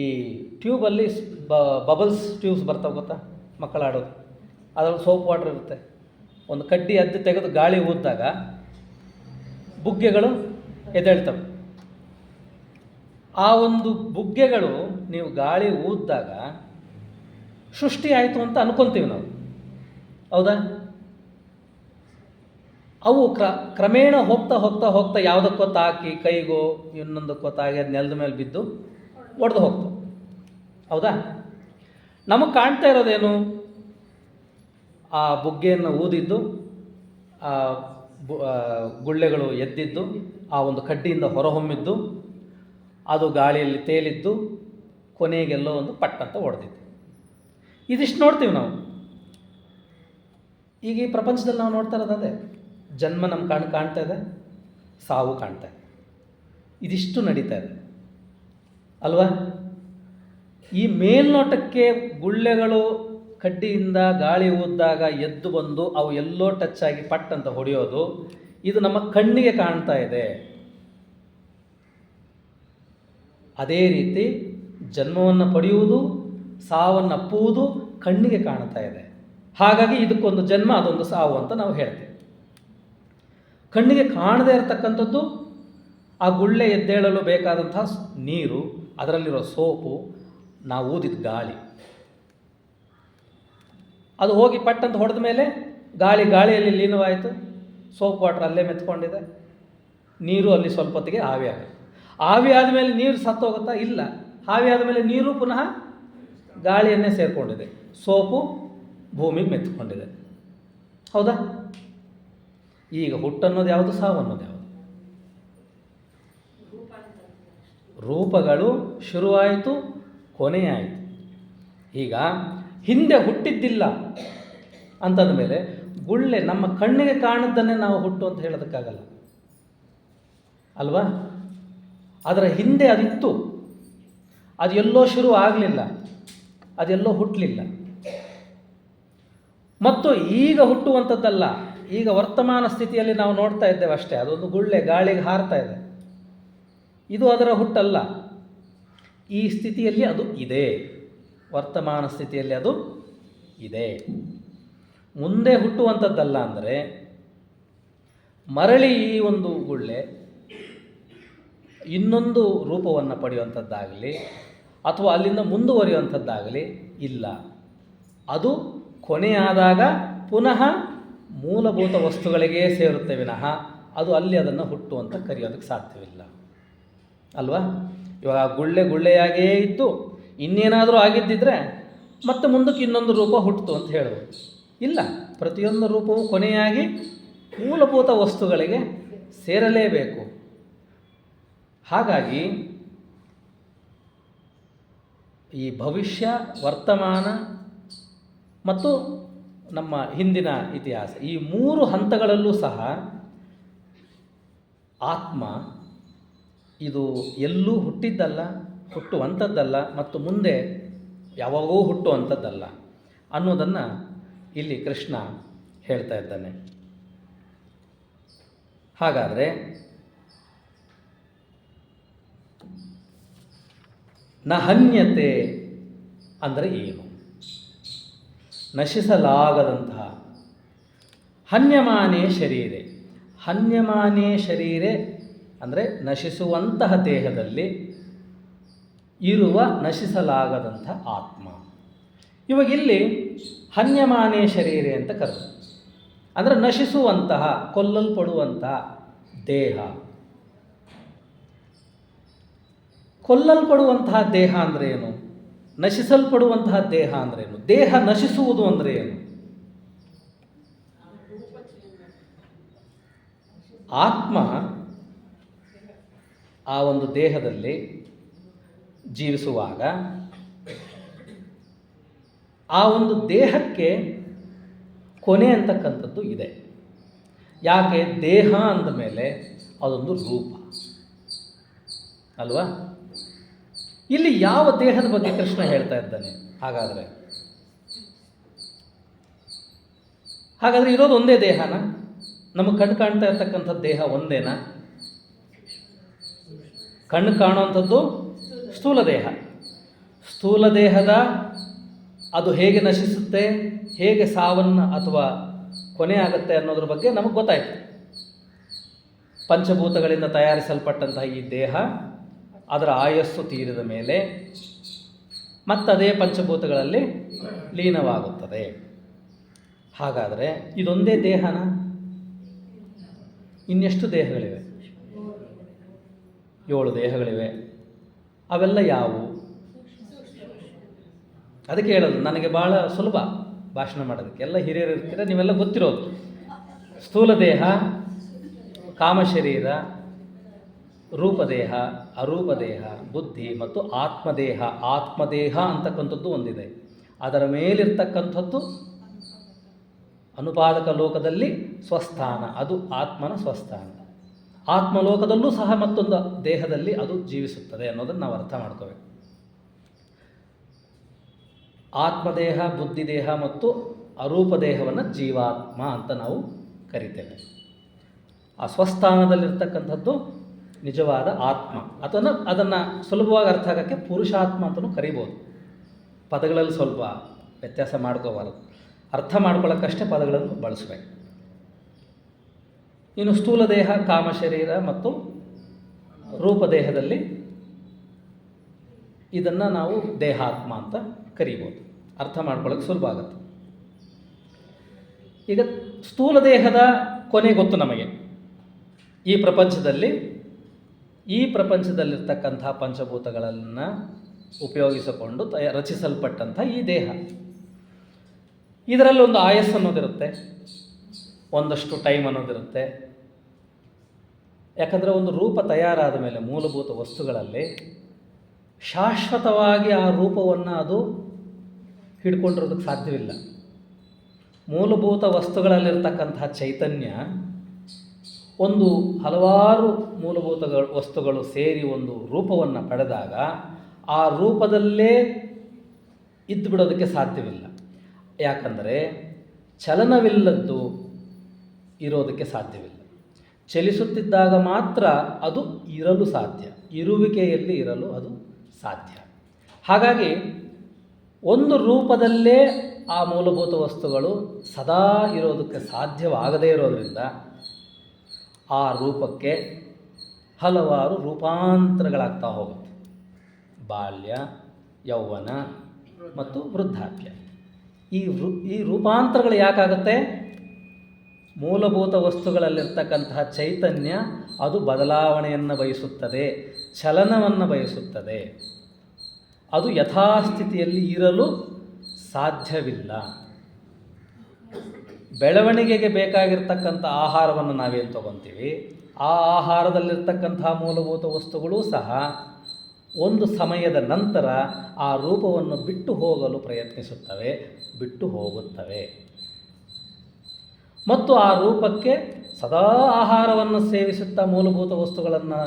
Speaker 1: ಈ ಟ್ಯೂಬಲ್ಲಿ ಬಬಲ್ಸ್ ಟ್ಯೂಬ್ಸ್ ಬರ್ತಾವೆ ಗೊತ್ತಾ, ಮಕ್ಕಳಾಡೋದು, ಅದರಲ್ಲಿ ಸೋಪ್ ವಾಟರ್ ಇರುತ್ತೆ. ಒಂದು ಕಡ್ಡಿ ಅದ್ದು ತೆಗೆದು ಗಾಳಿ ಊದಿದಾಗ ಬುಗ್ಗೆಗಳು ಎದ್ದೇಳ್ತವೆ. ಆ ಒಂದು ಬುಗ್ಗೆಗಳು ನೀವು ಗಾಳಿ ಊದಿದಾಗ ಸೃಷ್ಟಿ ಆಯಿತು ಅಂತ ಅನ್ಕೊತೀವಿ ನಾವು, ಹೌದಾ? ಅವು ಕ್ರಮೇಣ ಹೋಗ್ತಾ ಹೋಗ್ತಾ ಹೋಗ್ತಾ ಯಾವುದಕ್ಕೋ ತಾಕಿ, ಕೈಗೋ ಇನ್ನೊಂದಕ್ಕೋ ತಾಗಿ ಅದು ನೆಲದ ಮೇಲೆ ಬಿದ್ದು ಒಡೆದು ಹೋಗ್ತವೆ. ಹೌದಾ? ನಮಗೆ ಕಾಣ್ತಾ ಇರೋದೇನು? ಆ ಬುಗ್ಗೆಯನ್ನು ಊದಿದ್ದು, ಆ ಗುಳ್ಳೆಗಳು ಎದ್ದಿದ್ದು, ಆ ಒಂದು ಕಡ್ಡಿಯಿಂದ ಹೊರಹೊಮ್ಮಿದ್ದು, ಅದು ಗಾಳಿಯಲ್ಲಿ ತೇಲಿದ್ದು, ಕೊನೆಗೆಲ್ಲೋ ಒಂದು ಪಟ್ಟಂತ ಹೊಡೆದಿದ್ದು. ಇದಿಷ್ಟು ನೋಡ್ತೀವಿ ನಾವು. ಈಗ ಈ ಪ್ರಪಂಚದಲ್ಲಿ ನಾವು ನೋಡ್ತಾ ಇರೋದು ಅದೇ. ಜನ್ಮ ನಮ್ಮ ಕಾಣ್ತಾ ಇದೆ, ಸಾವು ಕಾಣ್ತಾ ಇದೆ, ಇದಿಷ್ಟು ನಡೀತಾ ಇದೆ ಅಲ್ವಾ? ಈ ಮೇಲ್ನೋಟಕ್ಕೆ ಗುಳ್ಳೆಗಳು ಕಡ್ಡಿಯಿಂದ ಗಾಳಿ ಊದಿದಾಗ ಎದ್ದು ಬಂದು ಅವು ಎಲ್ಲೋ ಟಚ್ ಆಗಿ ಪಟ್ ಅಂತ ಹೊಡೆಯೋದು, ಇದು ನಮ್ಮ ಕಣ್ಣಿಗೆ ಕಾಣ್ತಾ ಇದೆ. ಅದೇ ರೀತಿ ಜನ್ಮವನ್ನು ಪಡೆಯುವುದು, ಸಾವನ್ನು ಅಪ್ಪುವುದು ಕಣ್ಣಿಗೆ ಕಾಣ್ತಾ ಇದೆ. ಹಾಗಾಗಿ ಇದಕ್ಕೊಂದು ಜನ್ಮ, ಅದೊಂದು ಸಾವು ಅಂತ ನಾವು ಹೇಳ್ತೀವಿ. ಕಣ್ಣಿಗೆ ಕಾಣದೇ ಇರತಕ್ಕಂಥದ್ದು ಆ ಗುಳ್ಳೆ ಎದ್ದೇಳಲು ಬೇಕಾದಂತಹ ನೀರು, ಅದರಲ್ಲಿರೋ ಸೋಪು, ನಾವು ಊದಿದ ಗಾಳಿ. ಅದು ಹೋಗಿ ಪಟ್ಟಂತ ಹೊಡೆದ ಮೇಲೆ ಗಾಳಿಯಲ್ಲಿ ಲೀನವಾಯಿತು, ಸೋಪ್ ವಾಟರ್ ಅಲ್ಲೇ ಮೆತ್ಕೊಂಡಿದೆ, ನೀರು ಅಲ್ಲಿ ಸ್ವಲ್ಪ ಹೊತ್ತಿಗೆ ಆವಿ ಆಗುತ್ತೆ. ಆವಿ ಆದಮೇಲೆ ನೀರು ಸತ್ತೋಗುತ್ತಾ? ಇಲ್ಲ. ಆವಿ ಆದಮೇಲೆ ನೀರು ಪುನಃ ಗಾಳಿಯನ್ನೇ ಸೇರಿಕೊಂಡಿದೆ, ಸೋಪು ಭೂಮಿಗೆ ಮೆತ್ಕೊಂಡಿದೆ. ಹೌದಾ? ಈಗ ಹುಟ್ಟನ್ನೋದು ಯಾವುದು, ಸಾವು ಅನ್ನೋದು ಯಾವುದು? ರೂಪಗಳು ಶುರುವಾಯಿತು, ಕೊನೆಯಾಯಿತು. ಈಗ ಹಿಂದೆ ಹುಟ್ಟಿದ್ದಿಲ್ಲ ಅಂತಂದ ಮೇಲೆ ಗುಳ್ಳೆ ನಮ್ಮ ಕಣ್ಣಿಗೆ ಕಾಣದ್ದನ್ನೇ ನಾವು ಹುಟ್ಟು ಅಂತ ಹೇಳೋದಕ್ಕಾಗಲ್ಲ ಅಲ್ವಾ? ಅದರ ಹಿಂದೆ ಅದಿತ್ತು, ಅದು ಎಲ್ಲೋ ಶುರು ಆಗಲಿಲ್ಲ, ಅದೆಲ್ಲೋ ಹುಟ್ಟಲಿಲ್ಲ. ಮತ್ತು ಈಗ ಹುಟ್ಟುವಂಥದ್ದಲ್ಲ, ಈಗ ವರ್ತಮಾನ ಸ್ಥಿತಿಯಲ್ಲಿ ನಾವು ನೋಡ್ತಾ ಇದ್ದೇವೆ ಅಷ್ಟೇ. ಅದೊಂದು ಗುಳ್ಳೆ ಗಾಳಿಗೆ ಹಾರ್ತಾ ಇದೆ, ಇದು ಅದರ ಹುಟ್ಟಲ್ಲ. ಈ ಸ್ಥಿತಿಯಲ್ಲಿ ಅದು ಇದೆ, ವರ್ತಮಾನ ಸ್ಥಿತಿಯಲ್ಲಿ ಅದು ಇದೆ. ಮುಂದೆ ಹುಟ್ಟುವಂಥದ್ದಲ್ಲ. ಅಂದರೆ ಮರಳಿ ಈ ಒಂದು ಗುಳ್ಳೆ ಇನ್ನೊಂದು ರೂಪವನ್ನು ಪಡೆಯುವಂಥದ್ದಾಗಲಿ ಅಥವಾ ಅಲ್ಲಿಂದ ಮುಂದುವರಿಯುವಂಥದ್ದಾಗಲಿ ಇಲ್ಲ. ಅದು ಕೊನೆಯಾದಾಗ ಪುನಃ ಮೂಲಭೂತ ವಸ್ತುಗಳಿಗೇ ಸೇರುತ್ತೆ ವಿನಃ ಅದು ಅಲ್ಲಿ ಅದನ್ನು ಹುಟ್ಟು ಅಂತ ಕರೆಯೋದಕ್ಕೆ ಸಾಧ್ಯವಿಲ್ಲ ಅಲ್ವಾ? ಇವಾಗ ಗುಳ್ಳೆಯಾಗೇ ಇದ್ದು ಇನ್ನೇನಾದರೂ ಆಗಿದ್ದಿದ್ರೆ ಮತ್ತೆ ಮುಂದಕ್ಕೆ ಇನ್ನೊಂದು ರೂಪ ಹುಟ್ಟಿತು ಅಂತ ಹೇಳ್ಬೋದು. ಇಲ್ಲ, ಪ್ರತಿಯೊಂದು ರೂಪವು ಕೊನೆಯಾಗಿ ಮೂಲಭೂತ ವಸ್ತುಗಳಿಗೆ ಸೇರಲೇಬೇಕು. ಹಾಗಾಗಿ ಈ ಭವಿಷ್ಯ, ವರ್ತಮಾನ ಮತ್ತು ನಮ್ಮ ಹಿಂದಿನ ಇತಿಹಾಸ, ಈ ಮೂರು ಹಂತಗಳಲ್ಲೂ ಸಹ ಆತ್ಮ ಇದು ಎಲ್ಲೂ ಹುಟ್ಟಿದ್ದಲ್ಲ, ಹುಟ್ಟುವಂಥದ್ದಲ್ಲ ಮತ್ತು ಮುಂದೆ ಯಾವಾಗೋ ಹುಟ್ಟುವಂಥದ್ದಲ್ಲ ಅನ್ನೋದನ್ನು ಇಲ್ಲಿ ಕೃಷ್ಣ ಹೇಳ್ತಾ ಇದ್ದಾನೆ. ಹಾಗಾದರೆ ನ ಹನ್ಯತೆ ಅಂದರೆ ಏನು? ನಶಿಸಲಾಗದಂತಹ ಹನ್ಯಮಾನೇ ಶರೀರೆ. ಹನ್ಯಮಾನೇ ಶರೀರೆ ಅಂದರೆ ನಶಿಸುವಂತಹ ದೇಹದಲ್ಲಿ ಇರುವ ನಶಿಸಲಾಗದಂಥ ಆತ್ಮ. ಇವಾಗ ಇಲ್ಲಿ ಹನ್ಯಮಾನೇ ಶರೀರೆ ಅಂತ ಕರೆದು ಅಂದರೆ ನಶಿಸುವಂತಹ, ಕೊಲ್ಲಲ್ಪಡುವಂತಹ ದೇಹ. ಕೊಲ್ಲಲ್ಪಡುವಂತಹ ದೇಹ ಅಂದರೆ ಏನು? ನಶಿಸಲ್ಪಡುವಂತಹ ದೇಹ ಅಂದ್ರೇನು? ದೇಹ ನಶಿಸುವುದು ಅಂದರೆ ಏನು? ಆತ್ಮ ಆ ಒಂದು ದೇಹದಲ್ಲಿ ಜೀವಿಸುವಾಗ ಆ ಒಂದು ದೇಹಕ್ಕೆ ಕೊನೆ ಅಂತಕ್ಕಂಥದ್ದು ಇದೆ. ಯಾಕೆ? ದೇಹ ಅಂದ ಮೇಲೆ ಅದೊಂದು ರೂಪ ಅಲ್ವಾ? ಇಲ್ಲಿ ಯಾವ ದೇಹದ ಬಗ್ಗೆ ಕೃಷ್ಣ ಹೇಳ್ತಾ ಇದ್ದಾನೆ? ಹಾಗಾದರೆ ಇರೋದು ಒಂದೇ ದೇಹನ? ನಮಗೆ ಕಣ್ಣು ಕಾಣ್ತಾ ಇರ್ತಕ್ಕಂಥ ದೇಹ ಒಂದೇನಾ? ಕಣ್ಣು ಕಾಣುವಂಥದ್ದು ಸ್ಥೂಲ ದೇಹ. ಸ್ಥೂಲ ದೇಹದ ಅದು ಹೇಗೆ ನಶಿಸುತ್ತೆ, ಹೇಗೆ ಸಾವನ್ನು ಅಥವಾ ಕೊನೆ ಆಗುತ್ತೆ ಅನ್ನೋದ್ರ ಬಗ್ಗೆ ನಮಗೆ ಗೊತ್ತಾಯಿತು. ಪಂಚಭೂತಗಳಿಂದ ತಯಾರಿಸಲ್ಪಟ್ಟಂತಹ ಈ ದೇಹ ಅದರ ಆಯಸ್ಸು ತೀರಿದ ಮೇಲೆ ಮತ್ತದೇ ಪಂಚಭೂತಗಳಲ್ಲಿ ಲೀನವಾಗುತ್ತದೆ. ಹಾಗಾದರೆ ಇದೊಂದೇ ದೇಹನ? ಇನ್ನೆಷ್ಟು ದೇಹಗಳಿವೆ? 7 ದೇಹಗಳಿವೆ. ಅವೆಲ್ಲ ಯಾವುವು? ಅದಕ್ಕೆ ಹೇಳೋದು, ನನಗೆ ಭಾಳ ಸುಲಭ ಭಾಷಣ ಮಾಡೋದಕ್ಕೆ. ಎಲ್ಲ ಹಿರಿಯರು ಇರ್ತೀರ, ನೀವೆಲ್ಲ ಗೊತ್ತಿರೋದು. ಸ್ಥೂಲ ದೇಹ, ಕಾಮಶರೀರ, ರೂಪದೇಹ, ಅರೂಪದೇಹ, ಬುದ್ಧಿ ಮತ್ತು ಆತ್ಮದೇಹ. ಆತ್ಮದೇಹ ಅಂತಕ್ಕಂಥದ್ದು ಒಂದಿದೆ. ಅದರ ಮೇಲಿರ್ತಕ್ಕಂಥದ್ದು ಅನುಪಾದಕ ಲೋಕದಲ್ಲಿ ಸ್ವಸ್ಥಾನ, ಅದು ಆತ್ಮನ ಸ್ವಸ್ಥಾನ. ಆತ್ಮಲೋಕದಲ್ಲೂ ಸಹ ಮತ್ತೊಂದು ದೇಹದಲ್ಲಿ ಅದು ಜೀವಿಸುತ್ತದೆ ಅನ್ನೋದನ್ನು ನಾವು ಅರ್ಥ ಮಾಡ್ಕೋಬೇಕು. ಆತ್ಮದೇಹ, ಬುದ್ಧಿದೇಹ ಮತ್ತು ಅರೂಪದೇಹವನ್ನು ಜೀವಾತ್ಮ ಅಂತ ನಾವು ಕರಿತೇವೆ. ಆ ಸ್ವಸ್ಥಾನದಲ್ಲಿರ್ತಕ್ಕಂಥದ್ದು ನಿಜವಾದ ಆತ್ಮ. ಅದನ್ನು ಸುಲಭವಾಗಿ ಅರ್ಥ ಆಗೋಕ್ಕೆ ಪುರುಷಾತ್ಮ ಅಂತಲೂ ಕರಿಬೋದು. ಪದಗಳಲ್ಲಿ ಸ್ವಲ್ಪ ವ್ಯತ್ಯಾಸ ಮಾಡ್ಕೋಬಾರದು, ಅರ್ಥ ಮಾಡ್ಕೊಳ್ಳೋಕ್ಕಷ್ಟೇ ಪದಗಳನ್ನು ಬಳಸಬೇಕು. ಇನ್ನು ಸ್ಥೂಲ ದೇಹ, ಕಾಮಶರೀರ ಮತ್ತು ರೂಪದೇಹದಲ್ಲಿ ಇದನ್ನು ನಾವು ದೇಹಾತ್ಮ ಅಂತ ಕರಿಬೋದು. ಅರ್ಥ ಮಾಡ್ಕೊಳ್ಳೋಕ್ಕೆ ಸುಲಭ ಆಗುತ್ತೆ. ಈಗ ಸ್ಥೂಲ ದೇಹದ ಕೊನೆ ಗೊತ್ತು ನಮಗೆ. ಈ ಪ್ರಪಂಚದಲ್ಲಿರ್ತಕ್ಕಂಥ ಪಂಚಭೂತಗಳನ್ನು ಉಪಯೋಗಿಸಿಕೊಂಡು ರಚಿಸಲ್ಪಟ್ಟಂಥ ಈ ದೇಹ, ಇದರಲ್ಲಿ ಒಂದು ಆಯಸ್ಸು ಅನ್ನೋದಿರುತ್ತೆ, ಒಂದಷ್ಟು ಟೈಮ್ ಅನ್ನೋದಿರುತ್ತೆ. ಯಾಕಂದರೆ ಒಂದು ರೂಪ ತಯಾರಾದ ಮೇಲೆ ಮೂಲಭೂತ ವಸ್ತುಗಳಲ್ಲಿ ಶಾಶ್ವತವಾಗಿ ಆ ರೂಪವನ್ನು ಅದು ಹಿಡ್ಕೊಂಡಿರೋದಕ್ಕೆ ಸಾಧ್ಯವಿಲ್ಲ. ಮೂಲಭೂತ ವಸ್ತುಗಳಲ್ಲಿರ್ತಕ್ಕಂಥ ಚೈತನ್ಯ ಒಂದು ಹಲವಾರು ಮೂಲಭೂತ ವಸ್ತುಗಳು ಸೇರಿ ಒಂದು ರೂಪವನ್ನು ಪಡೆದಾಗ ಆ ರೂಪದಲ್ಲೇ ಇದ್ದು ಬಿಡೋದಕ್ಕೆ ಸಾಧ್ಯವಿಲ್ಲ. ಯಾಕಂದರೆ ಚಲನವಿಲ್ಲದ್ದು ಇರೋದಕ್ಕೆ ಸಾಧ್ಯವಿಲ್ಲ. ಚಲಿಸುತ್ತಿದ್ದಾಗ ಮಾತ್ರ ಅದು ಇರಲು ಸಾಧ್ಯ, ಇರುವಿಕೆಯಲ್ಲಿ ಇರಲು ಅದು ಸಾಧ್ಯ. ಹಾಗಾಗಿ ಒಂದು ರೂಪದಲ್ಲೇ ಆ ಮೂಲಭೂತ ವಸ್ತುಗಳು ಸದಾ ಇರೋದಕ್ಕೆ ಸಾಧ್ಯವಾಗದೇ ಇರೋದರಿಂದ ಆ ರೂಪಕ್ಕೆ ಹಲವಾರು ರೂಪಾಂತರಗಳಾಗ್ತಾ ಹೋಗುತ್ತೆ. ಬಾಲ್ಯ, ಯೌವನ ಮತ್ತು ವೃದ್ಧಾಪ್ಯ. ಈ ರೂಪಾಂತರಗಳು ಯಾಕಾಗುತ್ತೆ? ಮೂಲಭೂತ ವಸ್ತುಗಳಲ್ಲಿರ್ತಕ್ಕಂತಹ ಚೈತನ್ಯ ಅದು ಬದಲಾವಣೆಯನ್ನು ಬಯಸುತ್ತದೆ, ಚಲನವನ್ನು ಬಯಸುತ್ತದೆ. ಅದು ಯಥಾಸ್ಥಿತಿಯಲ್ಲಿ ಇರಲು ಸಾಧ್ಯವಿಲ್ಲ. ಬೆಳವಣಿಗೆಗೆ ಬೇಕಾಗಿರ್ತಕ್ಕಂಥ ಆಹಾರವನ್ನು ನಾವೇನು ತಗೊತೀವಿ, ಆ ಆಹಾರದಲ್ಲಿರ್ತಕ್ಕಂಥ ಮೂಲಭೂತ ವಸ್ತುಗಳೂ ಸಹ ಒಂದು ಸಮಯದ ನಂತರ ಆ ರೂಪವನ್ನು ಬಿಟ್ಟು ಹೋಗಲು ಪ್ರಯತ್ನಿಸುತ್ತವೆ, ಬಿಟ್ಟು ಹೋಗುತ್ತವೆ. ಮತ್ತು ಆ ರೂಪಕ್ಕೆ ಸದಾ ಆಹಾರವನ್ನು ಸೇವಿಸುತ್ತಾ ಮೂಲಭೂತ ವಸ್ತುಗಳನ್ನು